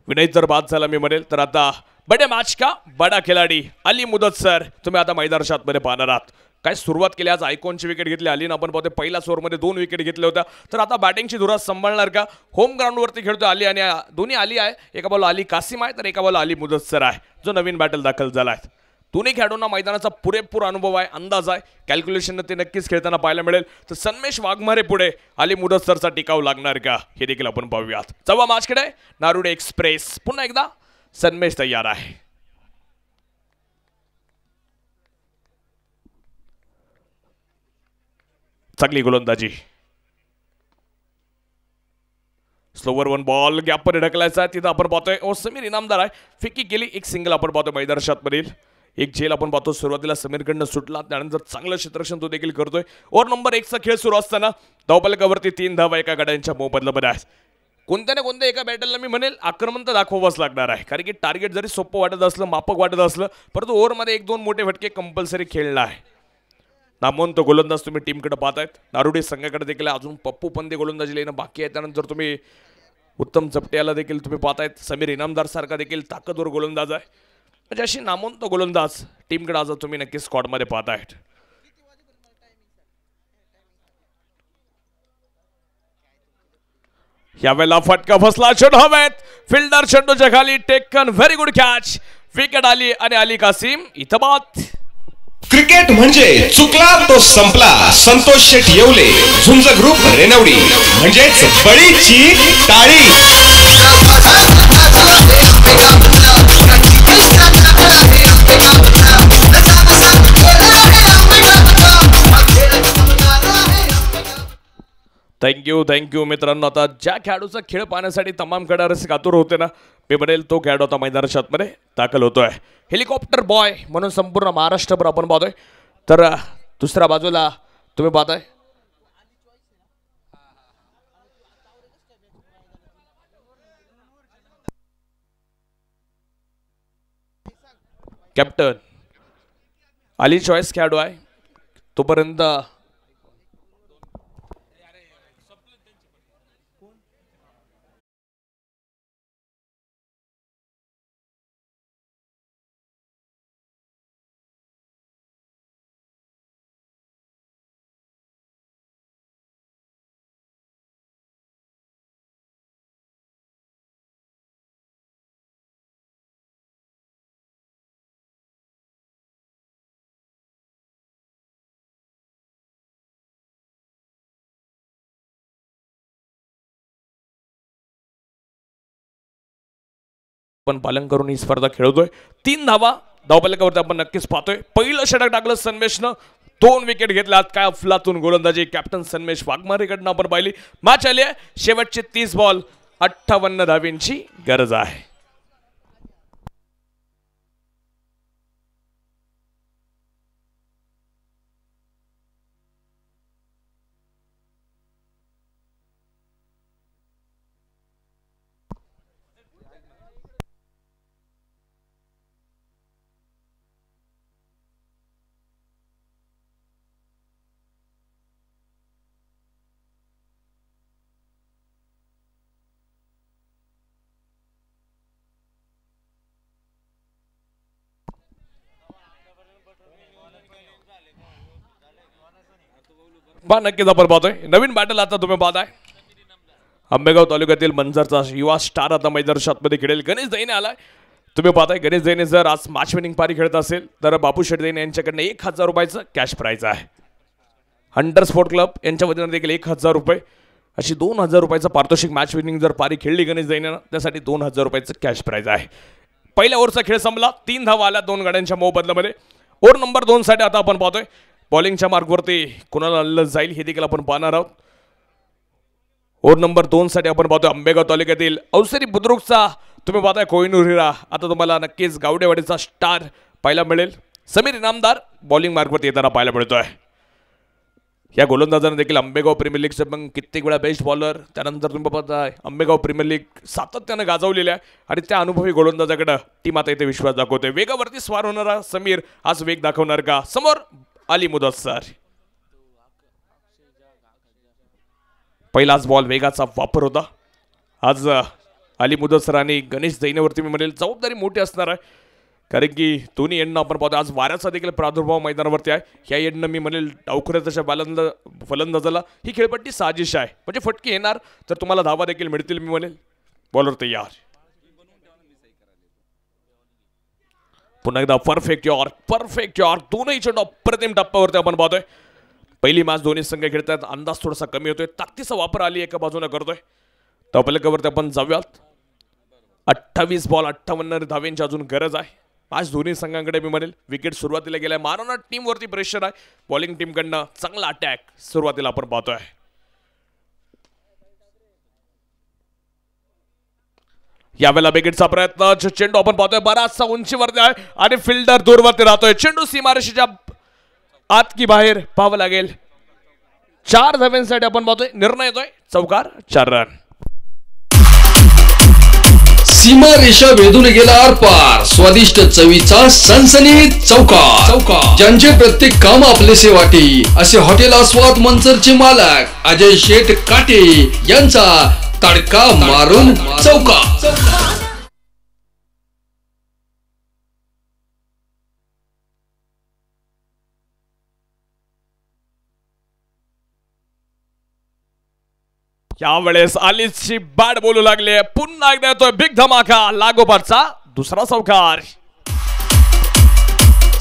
विनय जर बाद झाला मी म्हणेल तर आता बडे मॅच का बडा खिलाडी अली मुदत सर तुम्ही आता मैदानाच्या आतमध्ये पाहणार आहात. काय सुरुवात केली आज आयकॉनची विकेट घेतली अलीनं आपण पाहतोय. पहिल्याच ओव्हरमध्ये 2 विकेट घेतल्या होत्या. तर आता बॅटिंगची धुरा सांभाळणार का. होम ग्राउंडवरती खेळतोय अली आणि दोन्ही अली आहे. एका बॉल अली कासिम आहे तर एका बॉल अली मुदत सर आहे जो नवीन बॅटल दाखल झाला आहे. दोन्ही खेळाडूंना मैदानाचा पुरेपूर अनुभव आहे, अंदाज आहे, कॅल्क्युलेशन ते नक्कीच खेळताना पाहायला मिळेल. तर सन्मेश वाघमारे पुढे अली मुदत सरचा टिकाव लागणार का हे देखील आपण पाहूयात. चव्हा मॅचकडे नारोडी एक्सप्रेस. पुन्हा एकदा सन्मेश तयार आहे. चांगली गोलंदाजी. स्लोवर 1 बॉल गॅपवर ढकलायचा. तिथं आपण पाहतोय ओ समीर इनामदार आहे. फिकी केली. एक सिंगल आपण पाहतोय मैदानाच्या आतमधील. एक झेल आपण पाहतो सुरुवातीला समीरकडनं सुटला त्यानंतर चांगलं क्षेत्ररक्षण तो देखील करतोय. ओव्हर नंबर 1 चा खेळ सुरू असताना धावफलकावरती 3 धावा एका गड्यांच्या मोबदल्यामध्ये आहे. कोणत्या ना कोणत्या एका बॅटलला मी म्हणेल आक्रमण तर दाखवावंच लागणार आहे, कारण की टार्गेट जरी सोपं वाटत असलं, मापक वाटत असलं, परंतु ओव्हरमध्ये 1-2 मोठे फटके कंपल्सरी खेळला आहे. नामवंत गोलंदाज तुम्ही टीमकडे पाहतायत. नारुडे संघाकडे देखील अजून पप्पू पंते गोलंदाजी येणं बाकी आहे. त्यानंतर तुम्ही उत्तम चपट्याला देखील तुम्ही पाहतायत. समीर इनामदार सारखा देखील ताकदवर गोलंदाज आहे. म्हणजे अशी नामवंत गोलंदाज टीमकडे आज तुम्ही नक्कीच स्क्वॉडमध्ये पाहतायत. यावेळेला फटका फसला, चेंडू हवेत, फिल्डर चेंडूच्या खाली, taken, very good catch, wicket आली आणि अली कासिम इथं बाद. क्रिकेट म्हणजे चुकला तो संपला. संतोष शेठ येवले, झुंज ग्रुप रेनवडी, म्हणजेच बळीची टाळी. थँक्यू मित्रांनो. आता ज्या खेळाडूचा खेळ पाहण्यासाठी तमाम खेळाडू कातूर होते ना, मी म्हणेल तो खेळाडू आता मैदानाच्या आतमध्ये दाखल होतोय. हेलिकॉप्टर बॉय म्हणून संपूर्ण महाराष्ट्रभर आपण पाहतोय. तर दुसऱ्या बाजूला तुम्ही पाहताय कॅप्टन अली चॉईस खेळाडू आहे. तोपर्यंत पण पालन करून ही स्पर्धा खेळतोय. 3 धावा धावफलकावरती आपण नक्कीच पाहतोय. पहिलं षटक टाकलं सन्मेशनं, 2 विकेट घेतल्यात. काय अफलातून गोलंदाजी कॅप्टन सन्मेश वाघमारेकडनं आपण पाहिली. मॅच आली आहे शेवटचे 30 बॉल, 58 धावींची गरज आहे. नक्कीच आपण पाहतोय नवीन बॅटल. आता तुम्ही पाहताय आंबेगाव तालुक्यातील मंजरचा युवा स्टार आता मैदानाच्या आतमध्ये खेळेल. गणेश दैने आलाय. तुम्ही पाहताय गणेश दैने जर आज मॅच विनिंग पारी खेळत असेल तर बापू शेठ दैने यांच्याकडनं 1000 रुपयाचं कॅश प्राईज आहे. हंटर स्पोर्ट क्लब यांच्या वतीनं देखील 1000 रुपये अशी 2000 रुपयाचं पारितोषिक मॅच विनिंग जर पारी खेळली गणेश दैनेनं त्यासाठी 2000 रुपयाचं कॅश प्राईज आहे. पहिल्या ओव्हरचा खेळ संपला. 3 धावा आल्या 2 गाड्यांच्या मोबदल्यामध्ये. ओव्हर नंबर 2 साठी आता आपण पाहतोय बॉलिंगच्या मार्गवरती कुणाला आणलं जाईल हे देखील आपण पाहणार आहोत. ओव्हर नंबर 2 साठी आपण पाहतोय आंबेगाव तालुक्यातील अवसरी बुद्रुकचा तुम्ही पाहताय कोहिनूर हिरा. आता तुम्हाला नक्कीच गावडेवाडीचा स्टार पाहायला मिळेल. समीर इनामदार बॉलिंग मार्गवरती येताना पाहायला मिळतोय. या गोलंदाजाने देखील आंबेगाव प्रीमियर लीगचे पण कित्येक वेळा बेस्ट बॉलर, त्यानंतर तुम्ही पाहताय आंबेगाव प्रीमियर लीग सातत्यानं गाजवलेले आहे आणि त्या अनुभवी गोलंदाजाकडे टीम आता इथे विश्वास दाखवते. वेगावरती स्वार होणारा समीर आज वेग दाखवणार का? समोर अली मुदस्सर. पहिलाच बॉल वेगाचा वापर होता. आज अली मुदस्सर आणि गणेश दैनेवरती मी म्हणेल जबाबदारी मोठी असणार आहे, कारण की दोन्ही एंडनं आपण पाहतो आज वाऱ्याचा देखील प्रादुर्भाव मैदानावरती आहे. ह्या एंडनं मी म्हणेल डावखुऱ्याच्या फलंदाजाला ही खेळपट्टी साजिश आहे, म्हणजे फटके येणार तर तुम्हाला धावा देखील मिळतील. मी म्हणेल बॉलर तयार. पुन्हा एकदा परफेक्ट यॉर्क दोनही चेंडू अप्रतिम टप्प्यावरती आपण पाहतोय. पहिली मॅच दोन्ही संघ खेळतात, अंदाज थोडासा कमी होतोय, ताकदीचा वापर आली एका बाजूने करतोय. धावफलकावरती आपण जाऊयात. 28 बॉल 58 धाव्यांची अजून गरज आहे. आज दोन्ही संघांकडे मी म्हणेल विकेट सुरुवातीला गेलाय. माराना टीमवरती प्रेशर आहे. बॉलिंग टीमकडनं चांगला अटॅक सुरुवातीला आपण पाहतोय. यावेळेला विकेटचा प्रयत्न, चेंडू आपण पाहतोय बराचसा उंचीवरती आहे आणि फिल्डर दूरवरती राहतोय. चेंडू सीमारेषेच्या आत की बाहेर पाहावं लागेल. 4 धाव्यांसाठी आपण पाहतोय. निर्णय येतोय चौकार 4 रन. सीमा रेषा वेधून गेला आरपार, स्वादिष्ट चवीचा सणसणीत चौका. ज्यांचे प्रत्येक काम आपलेसे वाटे असे हॉटेल आस्वाद मंचरचे मालक अजय शेठ काटे यांचा तडका मारून चौका. यावेळेस आलिसची बॅट बोलू लागले. पुन्हा एकदा येतोय बिग धमाका, लागोपाठचा दुसरा चौकार.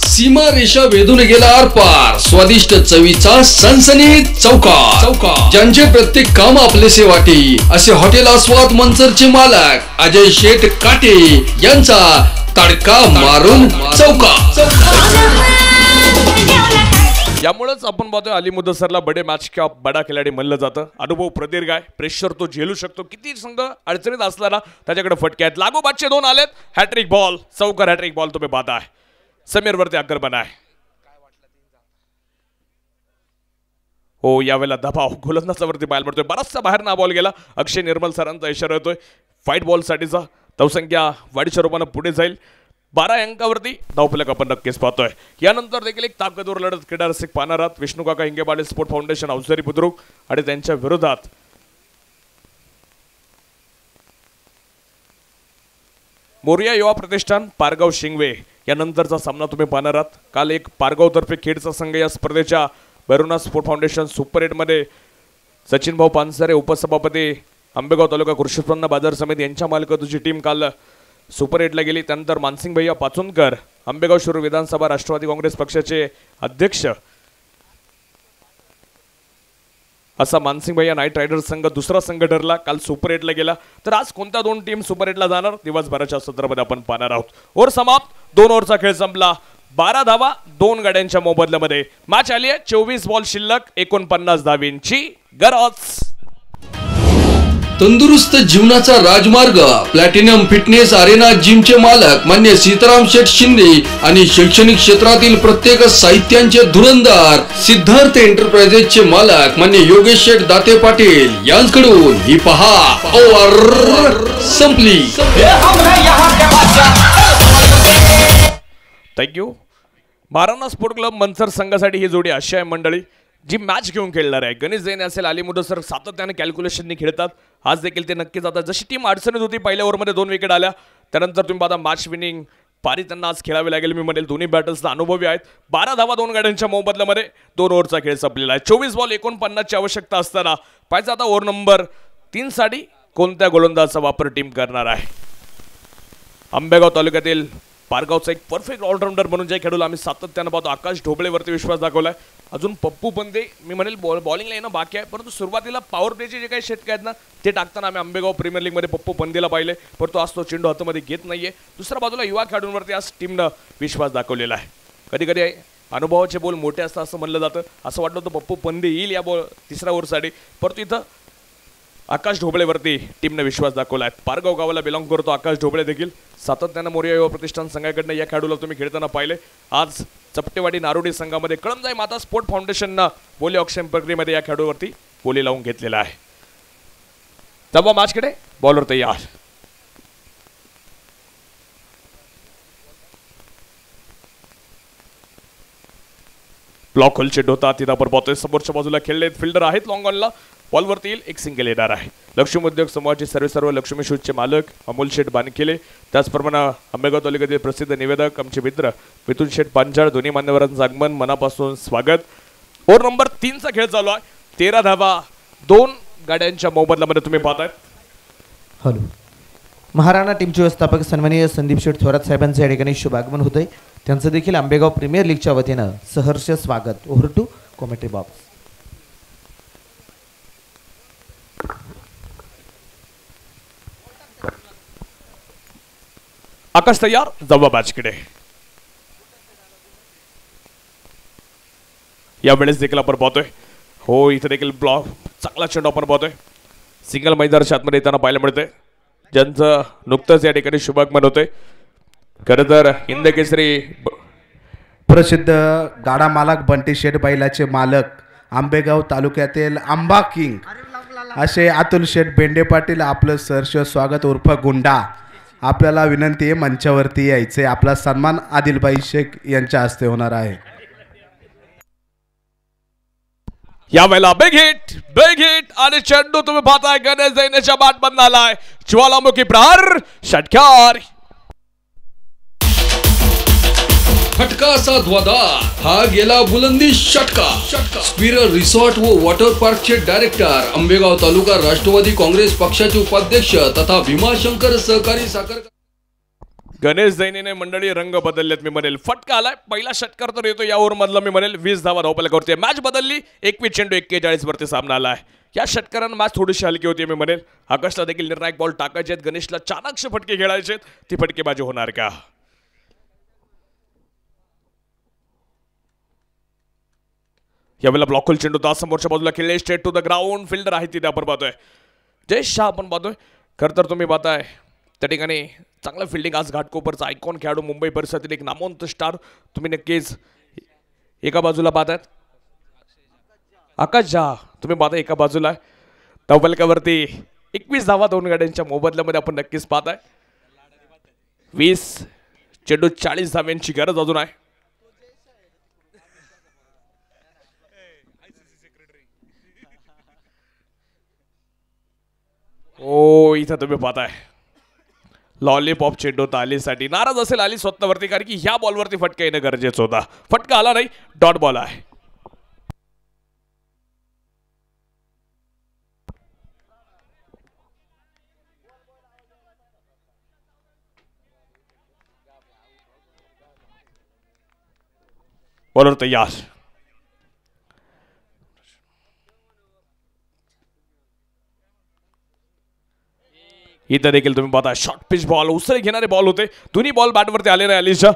सीमा रेषा वेधून गेला आरपार, स्वादिष्ट चवीचा सणसणीत चौका. ज्यांचे प्रत्येक काम आपलेसे वाटे असे हॉटेल आस्वाद मंचरचे मालक अजय शेठ काटे यांचा तडका मारून चौका. यामुळेच आपण पाहतोय अली मुदस्सरला बडे मॅच का बडा खिलाडी म्हणलं जातं. अनुभव प्रदीर्घ आहे, प्रेशर तो झेलू शकतो. किती संघ अडचणीत असला ना त्याच्याकडे फटके आहेत. लागोपाठचे 2 आलेत. हॅट्रिक बॉल, चौकार हॅट्रिक बॉल तुम्ही पाहताय. समीर वरती आक्रमण आहे. हो यावेळेला दबाव गोलंदाजावरती बाहेर पडतोय. बराचसा बाहेर ना बॉल गेला. अक्षय निर्मल सरांचा इशारा येतोय फाईट बॉल साठीचा. धावसंख्या वाढीच्या रूपानं पुढे जाईल. 12 अंकावरती धावफलक आपण नक्कीच पाहतोय. यानंतर देखील एक ताकदवर लढत क्रीडा रसिक पाहणार आहात. विष्णू काका हिंगेबाळे स्पोर्ट फाउंडेशन अवजारी बुद्रुक आणि त्यांच्या विरोधात मोरिया युवा प्रतिष्ठान पारगाव शिंगवे यानंतरचा सामना तुम्ही पाहणार आहात. काल एक पारगाव तर्फे खेडचा संघ या स्पर्धेच्या भैरवनाथ स्पोर्ट फाउंडेशन सुपर 8 मध्ये सचिन भाऊ पानसरे उपसभापती आंबेगाव तालुका कृषी उत्पन्न बाजार समिती यांच्या मालकीची टीम काल सुपर 8 ला गेली. त्यानंतर मानसिंग भैया पाचुनकर आंबेगाव शिरूर विधानसभा राष्ट्रवादी काँग्रेस पक्षाचे अध्यक्ष असा मानसिंग भैया नाईट रायडर्स संघ दुसरा संघ ठरला. काल सुपर 8 ला गेला. तर आज कोणत्या 2 टीम सुपर 8 ला जाणार दिवसभराच्या सत्रामध्ये आपण पाहणार आहोत. ओव्हर समाप्त. 2 ओव्हरचा खेळ संपला. 12 धावा 2 गाड्यांच्या मोबदल्यामध्ये मॅच आली आहे. 24 बॉल शिल्लक 49 धावींची गरज. तंदुरुस्त जीवनाचा राजमार्ग प्लॅटिनम फिटनेस अरेना जिमचे मालक मान्य सीताराम शेठ शिंदे आणि शैक्षणिक क्षेत्रातील प्रत्येक साहित्यांचे धुरंदार सिद्धार्थ एंटरप्राइजेसचे मालक मान्य योगेश शेठ दाते पाटील यांच्याकडून ही पहा ओव्हर संपली. Thank you. Maharana sport club Mansar संघासाठी ही जोडी अशी आहे मंडळी जी मॅच घेऊन खेळणार आहे. गणेश जैन असेल अली मुदस्सर सातत्याने कॅल्क्युलेशननी खेळतात. आज देखील ते नक्कीच आता जशी टीम अडचणीत होती पहिल्या ओव्हरमध्ये 2 विकेट आल्या त्यानंतर तुम्ही पाहता मॅच विनिंग पारी त्यांना आज खेळावी लागेल. मी म्हणेल दोन्ही बॅटर्सला अनुभवी आहेत. 12 धावा 2 गाड्यांच्या मोबदल्यामध्ये 2 ओव्हरचा खेळ संपलेला आहे. 24 बॉल 49ची आवश्यकता असताना पाहिजे आता ओव्हर नंबर 3 साठी कोणत्या गोलंदाजाचा वापर टीम करणार आहे. आंबेगाव तालुक्यातील पारगावचा एक परफेक्ट ऑलराऊंडर म्हणून जे खेळूला आम्ही सातत्यानं पाहतो आकाश ढोबळेवरती विश्वास दाखवलाय. अजून पप्पू पंते मी म्हणेल बॉलिंगला येणं बाकी आहे परंतु सुरुवातीला पॉवर प्लेचे जे काही षटक आहेत ना ते टाकताना आम्ही आंबेगाव प्रीमियर लीगमध्ये पप्पू पंतेला पाहिले परंतु आज तो चेंडू हातामध्ये घेत नाहीये. दुसऱ्या बाजूला युवा खेळाडूंवरती आज टीमनं विश्वास दाखवलेला आहे. कधी कधी अनुभवाचे बॉल मोठे असतात असं म्हणलं जातं. असं वाटलं होतं पप्पू पंते येईल या बॉल तिसऱ्या ओव्हरसाठी परंतु इथं आकाश ढोबळेवरती टीमने विश्वास दाखवला आहे. पारगाव गावाला बिलॉंग करतो आकाश ढोबळे देखील सातत्यानं मोरिया युवा प्रतिष्ठान संघाकडनं या खेळाडूला तुम्ही खेळताना पाहिले. आज चपटेवाडी नारोडी संघामध्ये कळमजाई माता स्पोर्ट फाउंडेशननं बोली ऑक्शन प्रक्रियेमध्ये या खेळाडूवरती बोली लावून घेतलेला आहे. तेव्हा मॅचकडे बॉलर तयार. ब्लॉक होल चेंडू होता तिथं आपण पाहतोय समोरच्या बाजूला खेळले फिल्डर आहेत लॉंग ऑनला बॉलवरती येईल एक सिंगल येणार आहे. लक्ष्मी उद्योग समूहाचे सर्व लक्ष्मी शूजचे मालक अमोल शेठ बानकेले त्याचप्रमाणे आंबेगाव तालुक्यातील प्रसिद्ध निवेदक आमचे मित्र मिथुन शेठ पांचाळ दोन्ही मान्यवरांचं आगमन मनापासून स्वागत. ओव्हर नंबर 3चा खेळ चालू आहे. 13 धावा 2 गाड्यांच्या मोबदल्यामध्ये तुम्ही पाहताय. हॅलो महाराणा टीमचे व्यवस्थापक सन्माननीय संदीप शेठ थोरात साहेबांचे या ठिकाणी शुभ आगमन होत आहे. त्यांचं देखील आंबेगाव प्रीमियर लीगच्या वतीनं सहर्ष स्वागत. Over to commentary box. Akash तयार जावा मॅचकडे. यावेळेस देखील आपण पाहतोय हो इथे देखील ब्लॉक चांगला चेंडू आपण पाहतोय सिंगल मैदानाच्या आतमध्ये येताना पाहायला मिळतंय ज्यांचं नुकतंच या ठिकाणी शुभागमन होतंय. खरं तर हिंद केसरी प्रसिद्ध गाडा मालक बंटी शेठ बैलाचे मालक आंबेगाव तालुक्यातील आंबा किंग असे अतुल शेठ बेंडे पाटील आपलं सहर्ष स्वागत उर्फ गुंडा आपल्याला विनंती आहे मंचावरती यायचे. आपला सन्मान आदिलबाई शेख यांच्या हस्ते होणार आहे. यावेळेला बिग हिट आणि चेंडू तुम्ही पाहताय गणेश दैनेच्या बॅट बंद आलाय. ज्वालामुखी प्रहार षटकार. फटका असा ध्वजार हा गेला बुलंदी षटका. स्पिरर रिसॉर्ट व वॉटर पार्कचे डायरेक्टर, आंबेगाव तालुका राष्ट्रवादी काँग्रेस पक्षाचे उपाध्यक्ष तथा भीमाशंकर सहकारी साखर गणेश दैनेने मंडळी रंग बदललेत. मी म्हणेल फटका आलाय. पहिला षटकार तर येतो या ओव्हर मधला. मी म्हणेल 20 धावा धावपल करते. मॅच बदलली. 21 चेंडू 41 वरती सामना आलाय. या षटकारानं मॅच थोडीशी हलकी होती. मी म्हणेल आकाशला देखील निर्णायक बॉल टाकायचे आहेत. गणेशला चाणक्य फटके खेळायचे आहेत. ती फटकेबाजी होणार का? यावेळेला ब्लॉकल चेंडू होता. समोरच्या बाजूला खेळले. Straight to the ground. Fielder आहे तिथे आपण पाहतोय जय शाह. आपण पाहतोय खरं तर तुम्ही पाहताय त्या ठिकाणी चांगलं फिल्डिंग आज घाटकोपरचा आयकॉन खेळाडू, मुंबई परिसरातील एक नामवंत स्टार तुम्ही नक्कीच एका बाजूला पाहतायत. आकाश झा तुम्ही पाहताय एका बाजूला. धावफलकावरती 21 धावा 2 गाड्यांच्या मोबदल्यामध्ये आपण नक्कीच पाहताय. 20 चेंडू 40 धाव्यांची गरज अजून आहे. ओ इथं तुम्ही पाहताय लॉलीपॉप चेंडू होता अलीसाठी. नाराज असेल अली स्वतःवरती कारण की ह्या बॉलवरती फटका येणं गरजेचं होता. फटका आला नाही. डॉट बॉल आहे. बॉलर तयार. इथं देखील तुम्ही पाहता शॉर्ट पिच बॉल उसळी घेणारे बॉल होते. दोन्ही बॉल बॅटवरती आले नाही अलीच्या.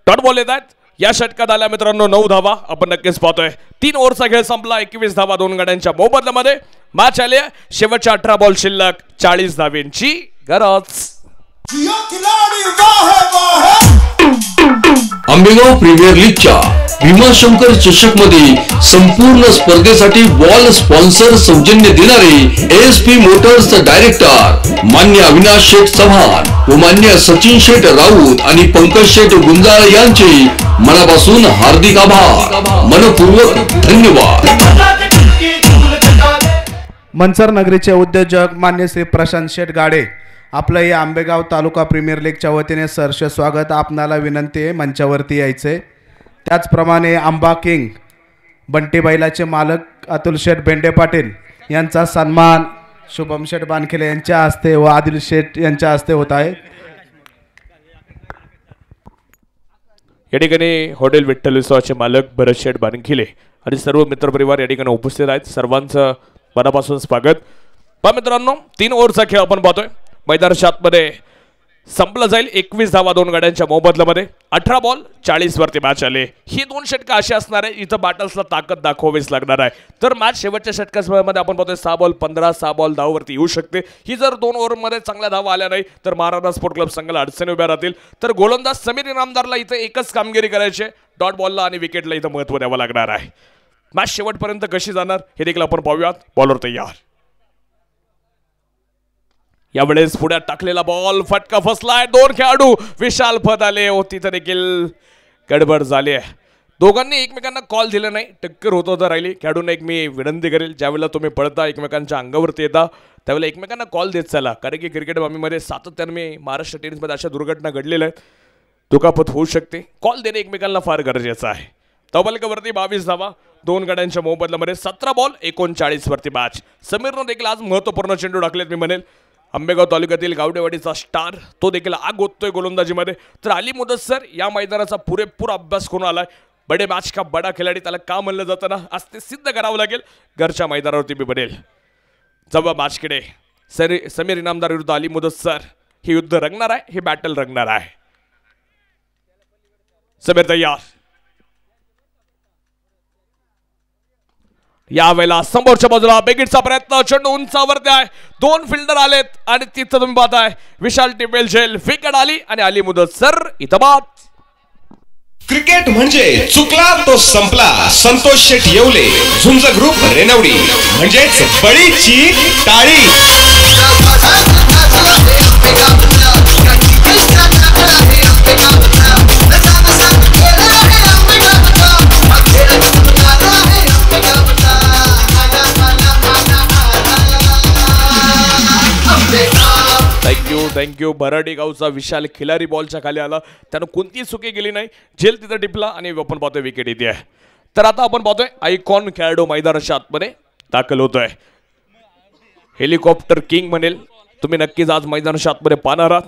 डॉट बॉल येत आहेत. या षटकात आल्या मित्रांनो 9 धावा आपण नक्कीच पाहतोय. 3 ओव्हरचा खेळ संपला. 21 धावा 2 गाड्यांच्या मोबदल्यामध्ये मॅच आली. शेवटच्या 18 बॉल शिल्लक. 40 धाव्यांची गरज. आंबेगाव प्रीमियर लीगच्या भीमाशंकर चषक मध्ये संपूर्ण स्पर्धेसाठी बॉल स्पॉन्सर सौजन्य देणारे एसपी मोटर्स डायरेक्टर मान्य अविनाश शेठ चव्हाण व मान्य सचिन शेठ राऊत आणि पंकज शेठ गुंजाळ यांचे मनापासून हार्दिक आभार. मनपूर्वक धन्यवाद. मनसर नगरीचे उद्योजक मान्य श्री प्रशांत शेठ गाडे आपलं या आंबेगाव तालुका प्रीमियर लीगच्या वतीने सहर्ष स्वागत. आपणाला विनंती आहे मंचावरती यायचे. त्याचप्रमाणे आंबा किंग बंटी बैलाचे मालक अतुल शेठ बेंडे पाटील यांचा सन्मान शुभम शेठ बानखेले यांच्या हस्ते व आदिल शेठ यांच्या हस्ते होत आहे. या ठिकाणी हॉटेल विठ्ठल विश्वाचे मालक भरत शेठ बानखिले आणि सर्व मित्रपरिवार या ठिकाणी उपस्थित आहेत. सर्वांचं मनापासून स्वागत. पहा मित्रांनो 3 ओव्हरचा खेळ आपण पाहतोय. मैदानाच्या आतमध्ये संपलं जाईल. 21 धावा 2 गाड्यांच्या मोबदल्यामध्ये. 18 बॉल 40 वरती मॅच आले. ही 2 षटकं अशी असणार आहे इथं बॅटर्सला ताकद दाखवावीच लागणार आहे. तर मॅच शेवटच्या षटकामध्ये आपण पाहतोय 6 बॉल 15 6 बॉल 10 वरती येऊ शकते. ही जर 2 ओव्हरमध्ये चांगल्या धावा आल्या नाही तर महाराणा स्पोर्ट क्लब संघाला अडचणी उभ्या राहतील. तर गोलंदाज समीर इनामदारला इथं एकच कामगिरी करायची. डॉट बॉलला आणि विकेटला इथं महत्त्व द्यावं लागणार आहे. मॅच शेवटपर्यंत कशी जाणार हे देखील आपण पाहूयात. बॉलर तयार. यावेळेस पुढ्यात टाकलेला बॉल फटका फसलाय. 2 खेळाडू विशाल पद आले हो. तिथं देखील गडबड झाली आहे. दोघांनी एकमेकांना कॉल दिला नाही. टक्कर होत होतं राहिली. खेळाडूंना एक मी विनंती करेल ज्यावेळेला तुम्ही पळता एकमेकांच्या अंगावरती येता त्यावेळेला एकमेकांना कॉल देत चला. कारण की क्रिकेट बाबीमध्ये सातत्याने महाराष्ट्र टेनिसमध्ये अशा दुर्घटना घडलेल्या आहेत. दुखापत होऊ शकते. कॉल देणे एकमेकांना फार गरजेचं आहे. तबलकावरती 22 धावा 2 गाड्यांच्या मोबदल्यामध्ये 17 बॉल 39 वरती मॅच. समीरनं देखील आज महत्त्वपूर्ण चेंडू टाकलेत. मी म्हणेल आंबेगाव तालुक्यातील गावडेवाडीचा स्टार तो देखील आग ओततोय गोलंदाजीमध्ये. तर अली मुदस्सर या मैदानाचा पुरेपूर अभ्यास करून आलाय. बडे मॅच का बडा खिलाडी त्याला का म्हणलं जातं ना आज ते सिद्ध करावं लागेल. घरच्या मैदानावरती मी बनेल. जेव्हा मॅचकडे समीर इनामदार विरुद्ध अली मुदस्सर हे युद्ध रंगणार आहे. हे बॅटल रंगणार आहे. समीर तयार. यावेळेला समोरच्या बाजूला बेगिटचा प्रयत्न. चेंडू उंचावरती आहे. 2 फिल्डर आलेत आणि तिथं तुम्ही पाहताय विशाल टिपेल झेल विकेट आली आणि अली मुदस्सर इथं बाद. क्रिकेट म्हणजे चुकला तो संपला. संतोष शेठ येवले झुंज ग्रुप रेनवडी म्हणजेच बळीची टाळी. थँक्यू. बराडी गावचा विशाल खिलारी बॉलच्या खाली आला, त्यानं कोणतीही चुकी केली नाही, झेल तिथं टिपला आणि आपण पाहतोय विकेट येते आहे. तर आता आपण पाहतोय आयकॉन खेळाडू मैदानाच्या आतमध्ये दाखल होतोय. हेलिकॉप्टर किंग म्हणेल, तुम्ही नक्कीच आज मैदानाच्या आतमध्ये पाहणार आहात.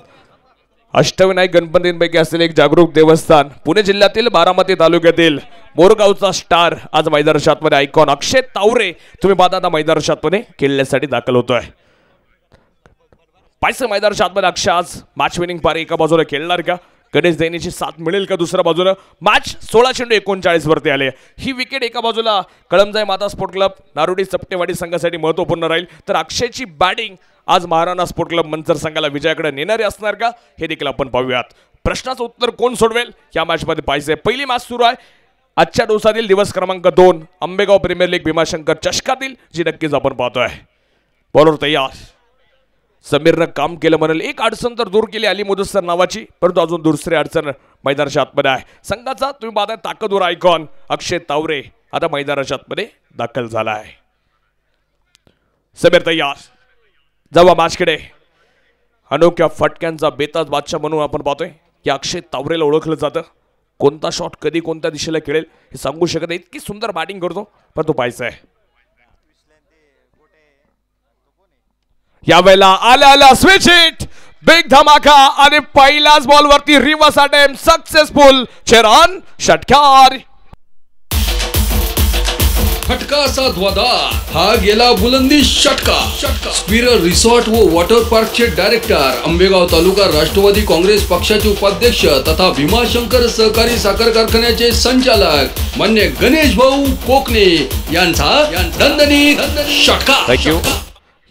अष्टविनायक गणपतींपैकी असलेले एक जागरूक देवस्थान, पुणे जिल्ह्यातील बारामती तालुक्यातील मोरगावचा स्टार आज मैदानाच्या आतमध्ये आयकॉन अक्षय तावरे तुम्ही पाहता आता मैदानाच्या आतमध्ये खेळण्यासाठी दाखल होतोय. पायसे मैदानाच्या आतमध्ये अक्षय आज मॅच विनिंग पारी एका बाजूला खेळणार का, गणेश दैनीची साथ मिळेल का दुसऱ्या बाजूला. मॅच 16:39 वरती आले. ही विकेट एका बाजूला कळमजाई माता स्पोर्ट क्लब नारोडी चपटेवाडी संघासाठी महत्त्वपूर्ण राहील, तर अक्षयची बॅटिंग आज महाराणा स्पोर्ट क्लब मंचर संघाला विजयाकडे नेणारे असणार का हे देखील आपण पाहूयात. प्रश्नाचं उत्तर कोण सोडवेल या मॅचमध्ये पाहिजे. पहिली मॅच सुरू आहे आजच्या दिवसातील दिवस क्रमांक 2 आंबेगाव प्रीमियर लीग भीमाशंकर चषकातील, जी नक्कीच आपण पाहतोय. बॉलर तयार, समीरनं काम केलं म्हणाल. एक अडचण तर दूर केली अली मुदस्सर नावाची, परंतु अजून दुसरी अडचण मैदानाच्या आतमध्ये आहे. संघाचा तुम्ही पाहताय ताकदवर आयकॉन अक्षय तावरे आता मैदानाच्या आतमध्ये दाखल झाला आहे. समीर तयार, जेव्हा मॅचकडे अनोख्या फटक्यांचा बेताज बादशाह म्हणून आपण पाहतोय की अक्षय तावरेला ओळखलं जातं. कोणता शॉट कधी कोणत्या दिशेला खेळेल हे सांगू शकत नाही, इतकी सुंदर बॅटिंग करतो, पण तो पाहायचा आहे. यावेळेला आल्या स्विच हिट, बिग धमाका आणि पहिल्याच बॉल वरती रिव्हर्स अटेम्प्ट सक्सेसफुल. चेरान षटकार, फटका असा ध्वजार, हा गेला बुलंदी षटका. स्पिरर रिसॉर्ट व वॉटर पार्कचे डायरेक्टर, आंबेगाव तालुका राष्ट्रवादी काँग्रेस पक्षाचे उपाध्यक्ष तथा भीमाशंकर सहकारी साखर कारखान्याचे संचालक मान्य गणेश भाऊ कोकणे यांचा दणदणीत षटका. थँक्यू.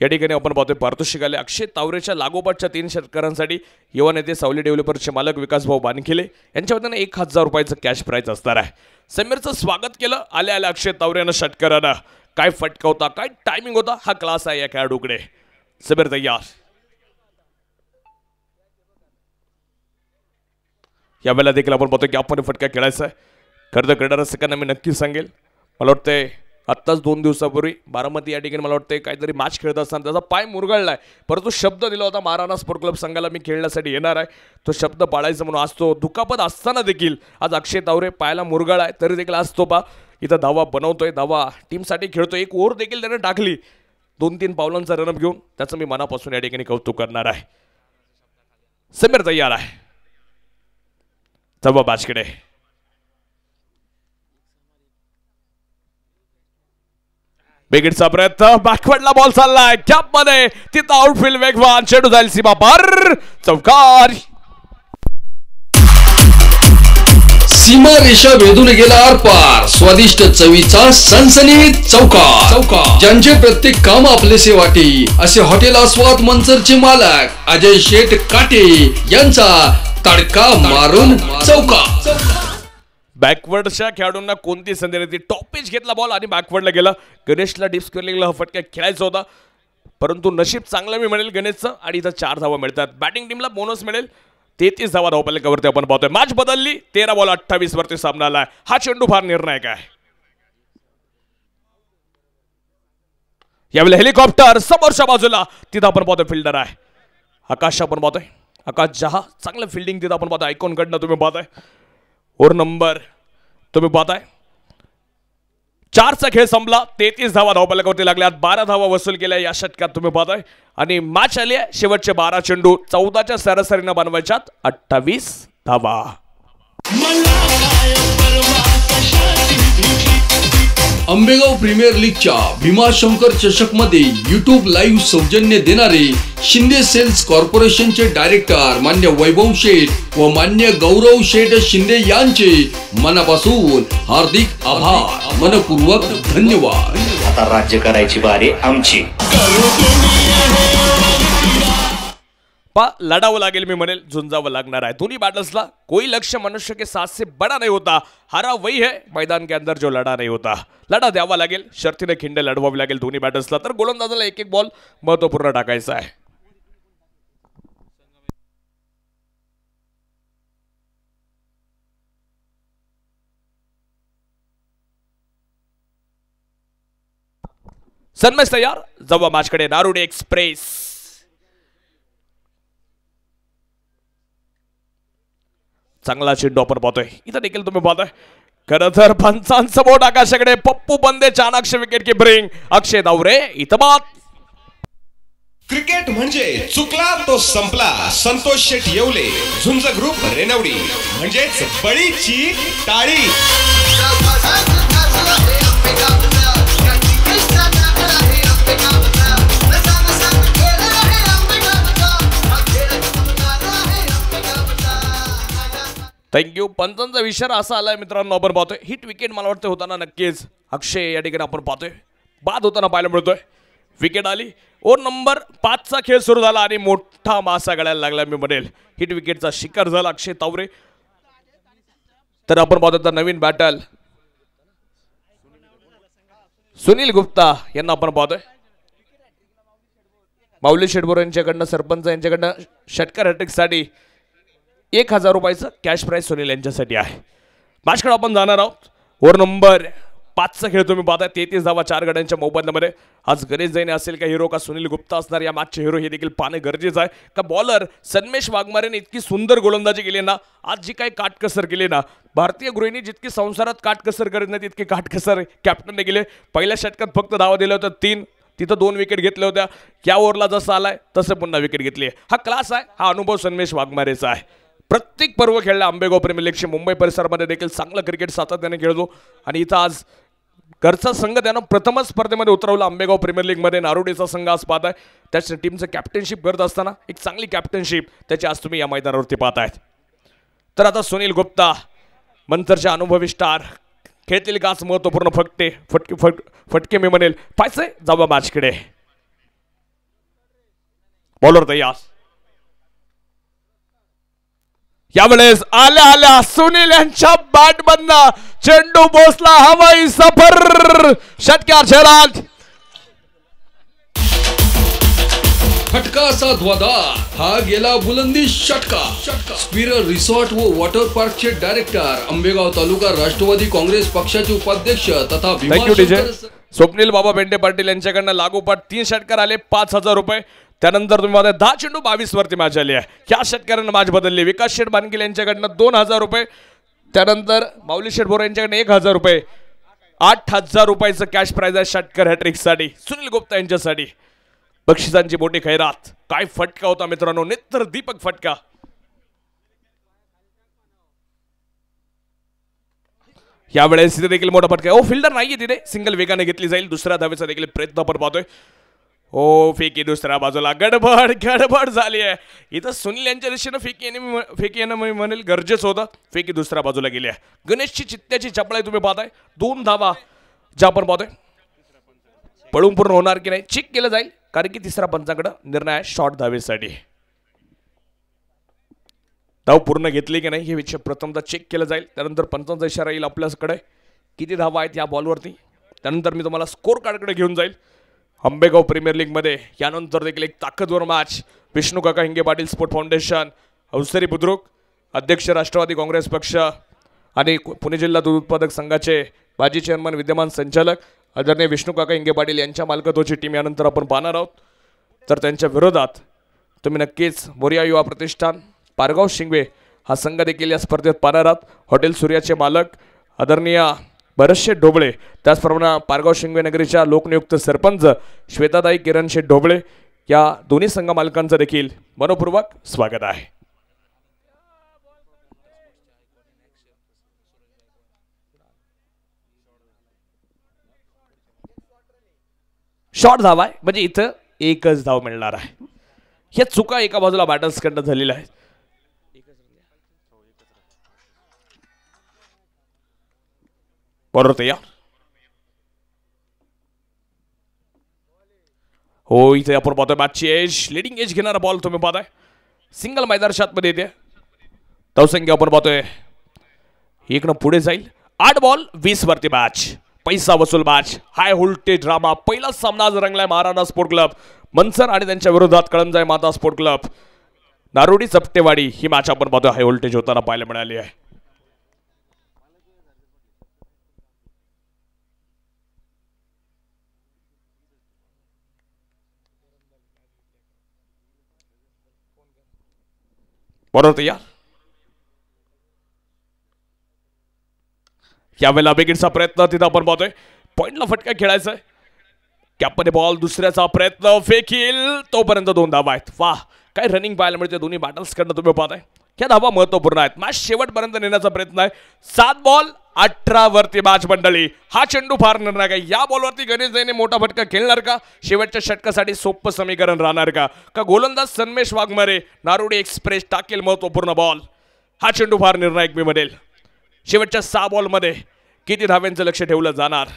या ठिकाणी आपण पाहतोय पारितोषिक आले अक्षय तावरेच्या लागोपाठच्या 3 षटकारांसाठी युवा नेते सावली डेव्हलपर्सचे मालक विकासभाऊ बानखिले यांच्या वतीने 1000 रुपयाचं कॅश प्राइज असणार आहे. समीरचं स्वागत केलं आल्या अक्षय तावरेनं षटकारानं. काय फटका होता, काय टायमिंग होता, हा क्लास आहे या खेळाडूकडे. समीर तयार, यावेळेला देखील आपण पाहतोय की आपण फटका खेळायचा आहे. खरं तर क्रीडा रसिकांना मी नक्कीच सांगेल, मला वाटतंय आत्ताच 2 दिवसापूर्वी बारामती या ठिकाणी मला वाटतं काहीतरी मॅच खेळत असताना त्याचा पाय मुरगळलाय, परंतु शब्द दिला होता महाराणा स्पोर्ट क्लब संघाला मी खेळण्यासाठी येणार आहे, तो शब्द पाळायचा म्हणून आज तो दुखापत असताना देखील आज अक्षय तावरे पायाला मुरगळाय तरी देखील आज तो इथं धावा बनवतोय, धावा टीमसाठी खेळतोय. एक ओव्हर देखील त्याने टाकली 2-3 पावलांचा रनअप घेऊन, त्याचं मी मनापासून या ठिकाणी कौतुक करणार आहे. समीर तयार आहे, जवा बाजकडे बिगिटचा प्रयत्न, बॅकवर्डला बॉल चाललाय कॅप मध्ये, तिथं आउटफील्ड वेगवान, चेंडू जाईल सीमा पार, चौकार. सीमा रेषा वेधून गेला आरपार, स्वादिष्ट चवीचा सनसनीत चौकार. ज्यांचे प्रत्येक काम आपलेसे वाटे असे हॉटेल आस्वाद मंचरचे मालक अजय शेठ काटे यांचा तडका मारून चौकार. बॅकवर्डच्या खेळाडूंना कोणती संधी नाही, टॉप पिच घेतला बॉल आणि बॅकवर्डला गेला. गणेशला डीप स्क्वेअरिंगला हा फटका खेळायचा होता, परंतु नशीब चांगलं मी म्हणेल गणेशचं, आणि इथं 4 धावा मिळतात. बॅटिंग टीमला बोनस मिळेल. 33 धावा धावपलकावरती आपण पाहतोय. मॅच बदलली, 13 बॉल 28 वरती सामना आलाय. हा चेंडू फार निर्णायक आहे. यावेळेला हेलिकॉप्टर समोरच्या बाजूला, तिथं आपण पाहतोय फिल्डर आहे आकाश, आपण पाहतोय आकाश जहा, चांगलं फिल्डिंग तिथं आपण पाहतोय. आयकॉन कडनं तुम्ही पाहताय ओव्हर नंबर तुम्ही पाहताय 4चा खेळ संपला. 33 धावा धावपलकावरती लागल्यात, 12 धावा वसूल केल्या या षटकात तुम्ही पाहताय, आणि मॅच आली आहे शेवटचे 12 चेंडू, 14च्या सरासरीनं बनवायच्यात 28 धावा. आंबेगाव प्रीमियर लीगच्या भीमाशंकर चषक मध्ये युट्यूब लाईव्ह सौजन्य देणारे शिंदे सेल्स कॉर्पोरेशनचे डायरेक्टर मान्य वैभव शेठ व मान्य गौरव शेठ शिंदे यांचे मनापासून हार्दिक आभार, मनपूर्वक धन्यवाद. आता राज्य करायची बारी आमची. लढावं लागेल, मी म्हणेल झुंजावं लागणार आहे. दोन्ही बॅटर्सला कोई लक्ष्य मनुष्य के साथ से बड़ा नहीं होता, हारा वही है मैदान के अंदर जो लढा नहीं होता. लढा द्यावा लागेल, शर्तीने खिंडे लढवावी लागेल दोन्ही बॅटर्सला. तर गोलंदाजाला एक एक बॉल महत्वपूर्ण टाकायचा आहे. सन्मस तयार, जवा मॅचकडे नारुडे एक्सप्रेस. चांगला चेंडू आपण पाहतोय. इथं देखील तुम्ही पाहताय खरं तर पंचांसमोर आकाशाकडे पप्पू पंदे चाणाक्ष विकेट किपरिंग अक्षय दावरे इथं बाद. क्रिकेट म्हणजे चुकला तो संपला. संतोष शेठ येवले, झुंज ग्रुप रेनवडी म्हणजेच बळीची टाळी. थँक्यू. पंचांचा विचार असा आलाय मित्रांनो, आपण पाहतोय हिट विकेट मला वाटतं होताना नक्कीच अक्षय या ठिकाणी आपण पाहतोय बाद होताना पाहायला मिळतोय. विकेट आली. ओव्हर नंबर 5चा खेळ सुरू झाला आणि मोठा मासा गळायला लागला मी म्हणेल. हिट विकेटचा शिकार झाला अक्षय तावरे. तर आपण पाहतो तर नवीन बॅटल सुनील गुप्ता यांना आपण पाहतोय. माऊली शेटबोर यांच्याकडनं, सरपंच यांच्याकडनं षटकार हॅट्रिकसाठी 1000 रुपयाचं कॅश प्राइज सुनील यांच्यासाठी आहे. मॅचकडे आपण जाणार आहोत. ओव्हर नंबर 5चा खेळ तुम्ही पाहताय. 33 धावा 4 गड्यांच्या मोबदल्यामध्ये. आज गणेश जैन असेल का हिरो का सुनील गुप्ता असणार या मॅचचे हिरो हे देखील पाहणे गरजेचं आहे. का बॉलर सन्मेश वाघमारेने इतकी सुंदर गोलंदाजी केली ना, आज जी काही काटकसर केली ना, भारतीय गृहिणी जितकी संसारात काटकसर करत नाही तितकी काटकसर कॅप्टनने केले. पहिल्या षटकात फक्त धावा दिल्या होत्या 3, तिथं 2 विकेट घेतल्या होत्या. या ओव्हरला जसं आलाय तसं पुन्हा विकेट घेतली. हा क्लास आहे, हा अनुभव सन्मेश वाघमारेचा आहे. प्रत्येक पर्व खेळला आंबेगाव प्रीमियर लीगची. मुंबई परिसरामध्ये देखील चांगलं क्रिकेट सातत्याने खेळतो आणि इथं आज घरचा संघ त्यानं प्रथमच स्पर्धेमध्ये उतरवला आंबेगाव प्रीमियर लीगमध्ये. नारोडीचा संघ आज पाहताय. त्याच्या टीमचं कॅप्टनशिप करत असताना एक चांगली कॅप्टनशिप त्याची आज तुम्ही या मैदानावरती पाहतायत. तर आता सुनील गुप्ता मंतरचे अनुभवी स्टार खेळतील काच महत्वपूर्ण फटके मी म्हणेल. पाहिजे जाऊया मॅचकडे. बॉलर तयार. यावेळेस आल्या सुनील यांच्या बॅट मधनं चेंडू पोचला हवाई सफर. षटकार झेलात. फटका साधवादार हा गेला बुलंदी षटका. स्पिरर रिसॉर्ट व वॉटर पार्कचे डायरेक्टर, आंबेगाव तालुका राष्ट्रवादी काँग्रेस पक्षाचे उपाध्यक्ष तथा स्वप्नील बाबा बेंडे पाटील यांच्याकडनं लागोपाठ 3 षटकार आले 5000 रुपये. त्यानंतर तुम्ही बघा 10 चेंडू 22 वरती मॅच आली आहे. ह्या षटकारानं मॅच बदलली. विकास शेठ बानकिल यांच्याकडनं 2000 रुपये. त्यानंतर माऊली शेठ बोरा यांच्याकडनं 1000 रुपये. 8000 रुपयाचं कॅश प्राइज आहे षटकार हॅट्रिकसाठी सुनील गुप्ता यांच्यासाठी. बक्षिसांची मोठी खैरात. काय फटका होता मित्रांनो, नेत्र दीपक फटका. यावेळेस तिथे देखील मोठा फटका. फिल्डर नाहीये तिथे, सिंगल वेगाने घेतली जाईल. दुसऱ्या धावेचा देखील प्रयत्न आपण पाहतोय. फेकी दुसऱ्या बाजूला. गडबड झाली आहे इथं. सुनील यांच्या दिशेनं फेकी येणं मी म्हणेल गरजेचं होतं. फेकी दुसऱ्या बाजूला गेली आहे. गणेशची चित्त्याची चपळाई तुम्ही पाहताय. 2 धावा ज्या आपण पाहतोय. पळून पूर्ण होणार की नाही चेक केलं जाईल, कारण की तिसऱ्या पंचाकडे निर्णय आहे शॉर्ट धावेसाठी. धाव पूर्ण घेतली की नाही हे विषय प्रथमतः चेक केलं जाईल. त्यानंतर पंचांचा इशारा येईल आपल्याकडे किती धावा आहेत या बॉलवरती. त्यानंतर मी तुम्हाला स्कोर कार्डकडे घेऊन जाईल. आंबेगाव प्रीमियर लीगमध्ये यानंतर देखील एक ताकदवर मॅच. विष्णू काका हिंगे पाटील स्पोर्ट फाउंडेशन, अवसरी बुद्रुक, अध्यक्ष राष्ट्रवादी काँग्रेस पक्ष आणि पुणे जिल्हा दूध उत्पादक संघाचे माजी चेअरमन विद्यमान संचालक आदरणीय विष्णू काका हिंगे पाटील यांच्या मालकत्वाची टीम यानंतर आपण पाहणार आहोत. तर त्यांच्या विरोधात तुम्ही नक्कीच मोरिया युवा प्रतिष्ठान पारगाव शिंगवे हा संघ देखील या स्पर्धेत पाहणार आहात. हॉटेल सूर्याचे मालक आदरणीय भरतशेठ ढोबळे, त्याचप्रमाणे पारगाव शिंगवे नगरीच्या लोकनियुक्त सरपंच श्वेताताई किरण शेठ ढोबळे या दोन्ही संघ मालकांचं देखील मनपूर्वक स्वागत आहे. शॉर्ट धाव आहे म्हणजे इथं एकच धाव मिळणार आहे. ह्या चुका एका बाजूला बॅटर्स कडनं झालेल्या आहेत. बरोबर तयार. हो इथे आपण पाहतोय मॅचची एज, लिडिंग एज घेणारा बॉल तुम्ही पाहताय. सिंगल मैदानात मध्ये येते. धावसंख्या आपण पाहतोय 1 पुढे जाईल. 8 बॉल 20 वरती मॅच. पैसा वसूल मॅच. High voltage drama. पहिला सामना आज रंगलाय महाराणा स्पोर्ट क्लब मनसर आणि त्यांच्या विरोधात कळमजाई माता स्पोर्ट क्लब नारोडी चपटेवाडी. ही मॅच आपण पाहतोय हाय व्होल्टेज होताना पाहायला मिळाली आहे. बरोबर तयार. यावेळेला बेगिनचा प्रयत्न तिथं आपण पाहतोय पॉइंटला फटका खेळायचा आहे. कॅपने बॉल दुसऱ्याचा प्रयत्न फेकील तोपर्यंत 2 धावा आहेत. वाह काय रनिंग पाहायला मिळते दोन्ही बॅटल्सकडनं तुम्ही पाहताय. ह्या धावा महत्वपूर्ण आहेत. मॅच शेवटपर्यंत नेण्याचा प्रयत्न आहे. 7 बॉल 18 वरती मॅच मंडळी. हा चेंडू फार निर्णायक आहे. या बॉलवरती गणेश जैने मोठा फटका खेळणार का? शेवटच्या षटकासाठी सोपं समीकरण राहणार का? गोलंदाज सन्मेश वाघमारे नारोडी एक्सप्रेस टाकेल महत्वपूर्ण बॉल. हा चेंडू फार निर्णायक मी म्हणेल. शेवटच्या 6 बॉलमध्ये किती धाव्यांचं लक्ष ठेवलं जाणार?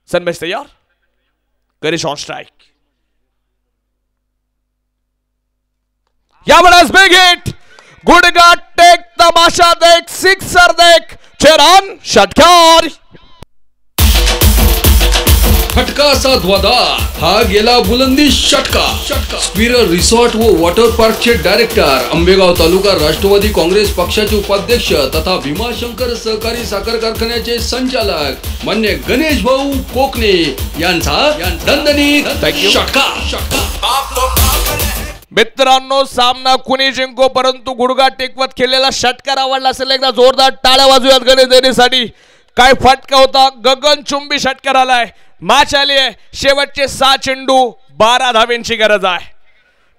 सन्मेश तयार. Ganesh on strike. यावेळेस बिग हिट. गुडगा टेक तमाशा देख सिक्सर देख चेरान षटकार. फटका असा ध्वजार हा गेला बुलंदी षटका. स्पिरर रिसॉर्ट व वॉटर पार्कचे डायरेक्टर आंबेगाव तालुका राष्ट्रवादी काँग्रेस पक्षाचे उपाध्यक्ष तथा भीमाशंकर सहकारी साखर कारखान्याचे संचालक मान्य गणेश भाऊ कोकणे यांचा दणदणीत षटकार. मित्रांनो सामना कुणी जिंको परंतु गुडगा टेकवत खेळलेला षटकार आवडला असेल एकदा जोरदार टाळ्या वाजूयात गणेश जैनेसाठी. काय फटका होता. गगनचुंबी षटकार आलाय. मॅच आली आहे. शेवटचे 6 चेंडू 12 धाव्यांची गरज आहे.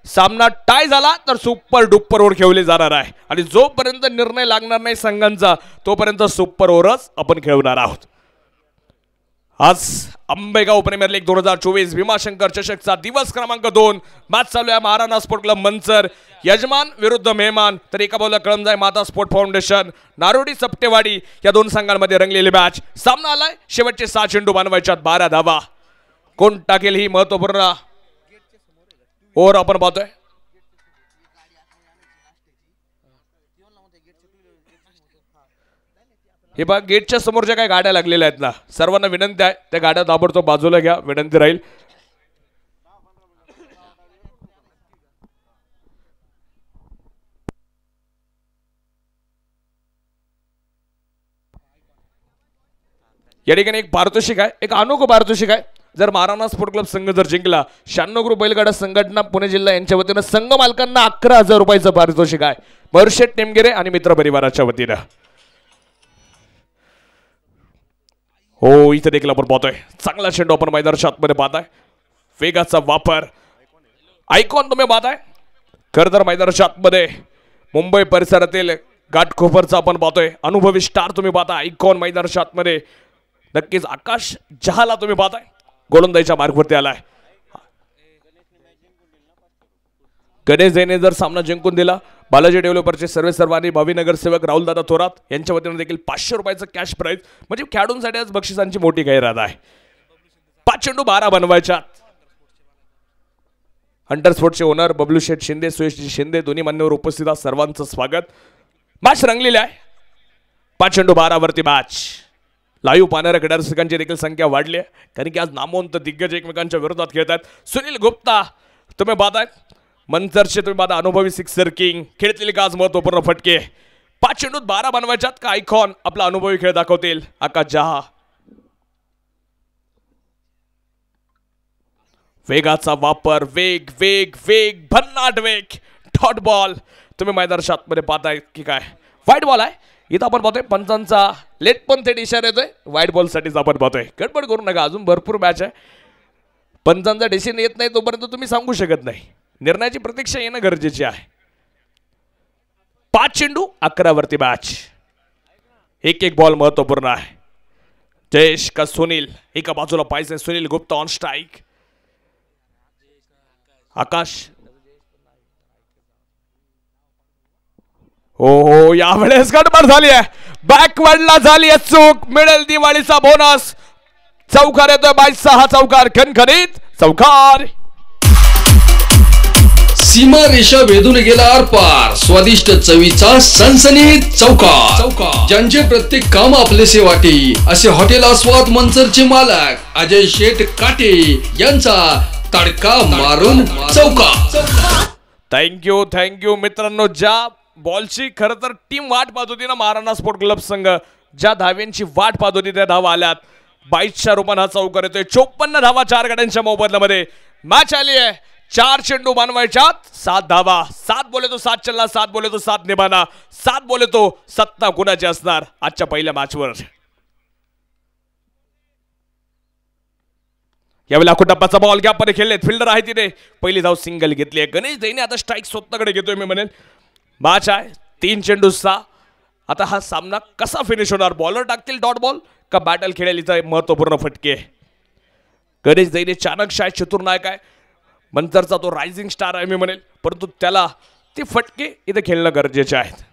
सामना टाय झाला तर सुपर डुपर ओव्हर खेळले जाणार आहे आणि जोपर्यंत निर्णय लागणार नाही संघांचा तोपर्यंत सुपर ओव्हरच आपण खेळवणार आहोत. आज आंबेगाव प्रीमियर लीग 2024 भीमाशंकर चषकचा दिवस क्रमांक 2 मॅच चालू आहे. महाराणा स्पोर्ट क्लब मंचर यजमान विरुद्ध मेहमान. तर एका बाजूला कळमजाई माता स्पोर्ट फाउंडेशन नारोडी सप्टेवाडी या 2 संघांमध्ये रंगलेली मॅच. सामना आलाय. शेवटचे 6 चेंडू बनवायच्यात 12 धावा. कोण टाकेल ही महत्वपूर्ण ओव्हर आपण पाहतोय. हे बघा गेटच्या समोर ज्या काही गाड्या लागलेल्या आहेत ना सर्वांना विनंती आहे त्या गाड्या ताबडतोब बाजूला घ्या. विनंती राहील. या ठिकाणी एक पारितोषिक आहे. एक अनोखं पारितोषिक आहे. जर महाराणा स्पोर्ट क्लब संघ जर जिंकला 96 ग्रुप बैलगाडा संघटना पुणे जिल्हा यांच्या वतीनं संघ मालकांना 11,000 रुपयाचं पारितोषिक आहे. मरुशेठ टेमगिरे आणि मित्र परिवाराच्या वतीनं. हो इथे देखील आपण पाहतोय चांगला चेंडू आपण मैदानाच्या आतमध्ये पाहताय. वेगाचा वापर आयकॉन तुम्ही पाहताय. खरं तर मैदानाच्या आतमध्ये मुंबई परिसरातील घाटकोपरचा आपण पाहतोय अनुभवी स्टार तुम्ही पाहताय. आयकॉन मैदानाच्या आतमध्ये नक्कीच आकाश जहाला तुम्ही पाहताय. गोलंदाजीच्या मार्गवरती आलाय. गणेश जैने जर सामना जिंकून दिला बालाजी डेव्हलपरचे सर्वांनी भावी नगरसेवक राहुल दादा थोरात यांच्या वतीने देखील 500 रुपयाचं कॅश प्राइज म्हणजे खेळाडूंसाठी आज बक्षिसांची मोठी जाहिरात आहे. 5 चेंडू 12 बनवायच्या. हंटर स्पोर्टचे ओनर बबलू शेठ शिंदे सुयशजी शिंदे दोन्ही मान्यवर उपस्थित सर्वांचं स्वागत. मॅच रंगलेली आहे. 5 चेंडू 12 वरती मॅच. लाईव्ह पाहणाऱ्या क्रीडारसिकांची देखील संख्या वाढली आहे कारण की आज नामवंत दिग्गज एकमेकांच्या विरोधात खेळत आहेत. सुनील गुप्ता तुम्ही पाहताय. मंचरचे तुम्ही पाहता अनुभवी सिक्सर किंग खेळतील का आज महत्वपूर्ण फटके. 5 चेंडूत 12 बनवायच्यात का आयकॉन आपला अनुभवी खेळ दाखवतील. आकाश जहा वेगाचा वापर वेग वेग वेग भन्नाट वेग. डॉट बॉल तुम्ही मैदानाच्या आतमध्ये पाहताय की काय वाईट बॉल आहे. इथं आपण पाहतोय पंचांचा लेट पण थेट इशारा येतोय. व्हाईट बॉल साठीच आपण पाहतोय. गडबड करू नका अजून भरपूर मॅच आहे. पंचांचा डिसिजन येत नाही तोपर्यंत तुम्ही सांगू शकत नाही. निर्णयाची प्रतीक्षा येणं गरजेचे आहे. 5 चेंडू 11 वरती मॅच. एक बॉल महत्वपूर्ण आहे. जयेश का सुनील एका बाजूला पाहिजे. Sunil Gupta on strike. आकाश हो यावेळेस गडबड झाली आहे. बॅकवर्डला झाली आहे चूक. मिळेल दिवाळीचा बोनस. चौकार येतोय 22 चौकार खणखणीत चौकार. सीमा रेषा वेधून गेला आरपार स्वादिष्ट चवीचा सनसनीत चौकार. ज्यांचे प्रत्येक काम आपलेसे वाटे असे हॉटेल आस्वाद मंचरचे मालक अजय शेठ काटे यांचा तडका मारून चौकार. थँक्यू मित्रांनो. ज्या बॉलची खरं तर टीम वाट पाहत होती ना महाराणा स्पोर्ट क्लब संघ ज्या धाव्यांची वाट पाहत होती त्या धावा आल्यात. 22च्या रूपाने हा चौकार येतोय. 54 धावा 4 गड्यांच्या मोबदल्यामध्ये. मॅच आली आहे. 4 चेंडू बनवायच्यात 7 धावा. 7 बोले तो 7 चलना 7 बोले तो 7 निभाना 7 बोले तो सत्ता कुणाची असणार आजच्या पहिल्या मॅचवर. यावेळेला कुटप्पाचा बॉल गॅपमध्ये खेळलेत, फिल्डर आहे तिने पहिली धाव सिंगल घेतली आहे. गणेश दैने आता स्ट्राईक स्वतःकडे घेतोय मी म्हणेल. मॅच आहे 3 चेंडू 6. आता हा सामना कसा फिनिश होणार? बॉलर टाकतील डॉट बॉल का बॅटल खेळेल? इथं महत्वपूर्ण फटके. गणेश दैने चाणक्य आहे, चतुर नायक आहे, मंतरचा तो रायझिंग स्टार आहे मी म्हणेल, परंतु त्याला ते फटके इथे खेळणं गरजेचे आहेत.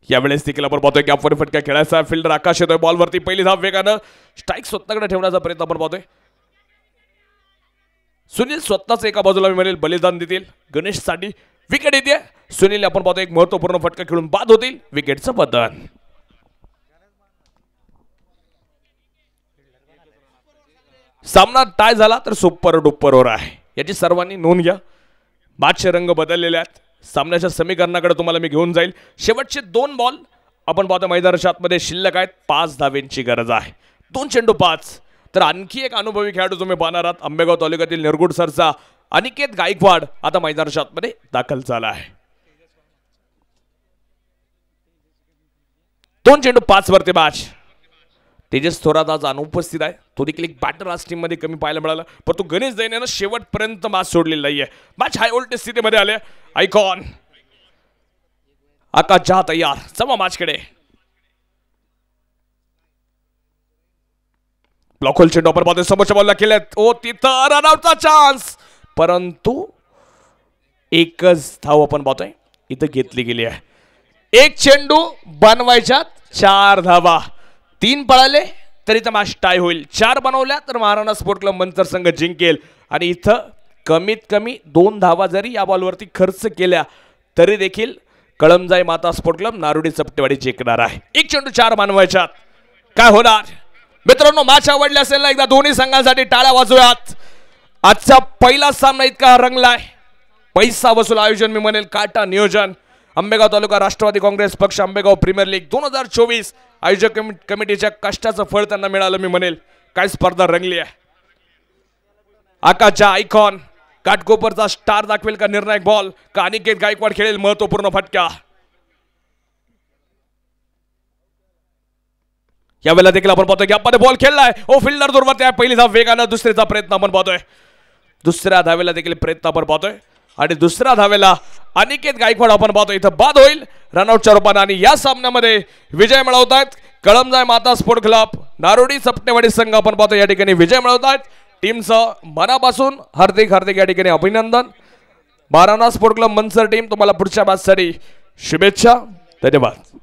यावेळेस देखील आपण पाहतोय की आपण फटका खेळायचा. फिल्डर आकाश येतोय बॉलवरती, पहिली धाव वेगानं स्ट्राईक स्वतःकडे ठेवण्याचा प्रयत्न आपण पाहतोय. सुनील स्वतःच एका बाजूला मी म्हणेल बलिदान देतील गणेशसाठी. विकेट येते. सुनील आपण पाहतोय एक महत्वपूर्ण फटका खेळून बाद होतील. विकेटचं बदन. सामना टाय झाला तर सुपर डुपर ओव्हर आहे, याची सर्वांनी नोंद घ्या. मॅचचे रंग बदललेले आहेत. सामन्याच्या समीकरणाकडे तुम्हाला मी घेऊन जाईल. शेवटचे 2 बॉल आपण पाहतो मैदानाच्या आतमध्ये शिल्लक आहेत. 5 धावेंची गरज आहे. 2 चेंडू 5. तर आणखी एक अनुभवी खेळाडू तुम्ही पाहणार आहात. आंबेगाव तालुक्यातील निरगुड सरचा अनिकेत गायकवाड आता मैदानाच्या आतमध्ये दाखल झाला आहे. 2 चेंडू 5 वरती मॅच. तेजस थोरात आज अनुपस्थित आहे. तो देखील एक बॅटर आज टीम मध्ये कमी पाहायला मिळाला, परंतु गणेश दैनेनं शेवटपर्यंत मॅच सोडलेली नाहीये. मॅच हाय व्होल्टेज स्थितीमध्ये आले. आयकॉन आकाश जहा तयार. समा मॅचकडे ब्लॉक होल चेंडू आपण समोरच्या बॉलला केल्यात. ओ तिथं रनआउटचा चान्स, परंतु एकच धाव आपण पाहतोय इथं घेतली गेली आहे. 1 चेंडू बनवायच्यात 4 धावा. 3 पळाले तर इथं मॅच टाय होईल. 4 बनवल्या तर महाराणा स्पोर्ट क्लब मंचर संघ जिंकेल. आणि इथं कमीत कमी 2 धावा जरी या बॉलवरती खर्च केल्या तरी देखील कळमजाई माता स्पोर्ट क्लब नारोडी चपटेवाडी जिंकणार आहे. 1 चेंडू 4 बनवायच्यात. काय होणार मित्रांनो? मॅच आवडली असेल ना, एकदा दोन्ही संघांसाठी टाळ्या वाजवूयात. आजचा पहिला सामना इतका रंगलाय. पैसा वसूल आयोजन मी म्हणेल, काटा नियोजन. आंबेगाव तालुका राष्ट्रवादी काँग्रेस पक्ष आंबेगाव प्रीमियर लीग 2024 आयोजक कमिटीच्या कष्टाचं फळ त्यांना मिळालं मी म्हणेल. काय स्पर्धा रंगली आहे. आकाशचा आयकॉन काटकोपरचा स्टार दाखवेल का निर्णायक बॉल, का अनिकेत गायकवाड खेळेल महत्वपूर्ण फटका? यावेळेला देखील आपण पाहतोय की आपण बॉल खेळलाय. ओ फिल्डर दूरवरती आहे. पहिली धाव वेगानं, दुसरीचा प्रयत्न आपण पाहतोय. दुसऱ्या धावेला देखील प्रयत्न आपण पाहतोय आणि दुसऱ्या धावेला अनिकेत गायकवाड आपण पाहतो इथं बाद होईल रनआउटच्या रूपाने. आणि या सामन्यामध्ये विजय मिळवतायत कळमजाई माता स्पोर्ट क्लब नारोडी सपटेवाडी संघ आपण पाहतो या ठिकाणी विजय मिळवतायत. टीमचं मनापासून हार्दिक हार्दिक या ठिकाणी अभिनंदन. Maharana sport club Manchar team तुम्हाला पुढच्या मॅचसाठी शुभेच्छा. धन्यवाद.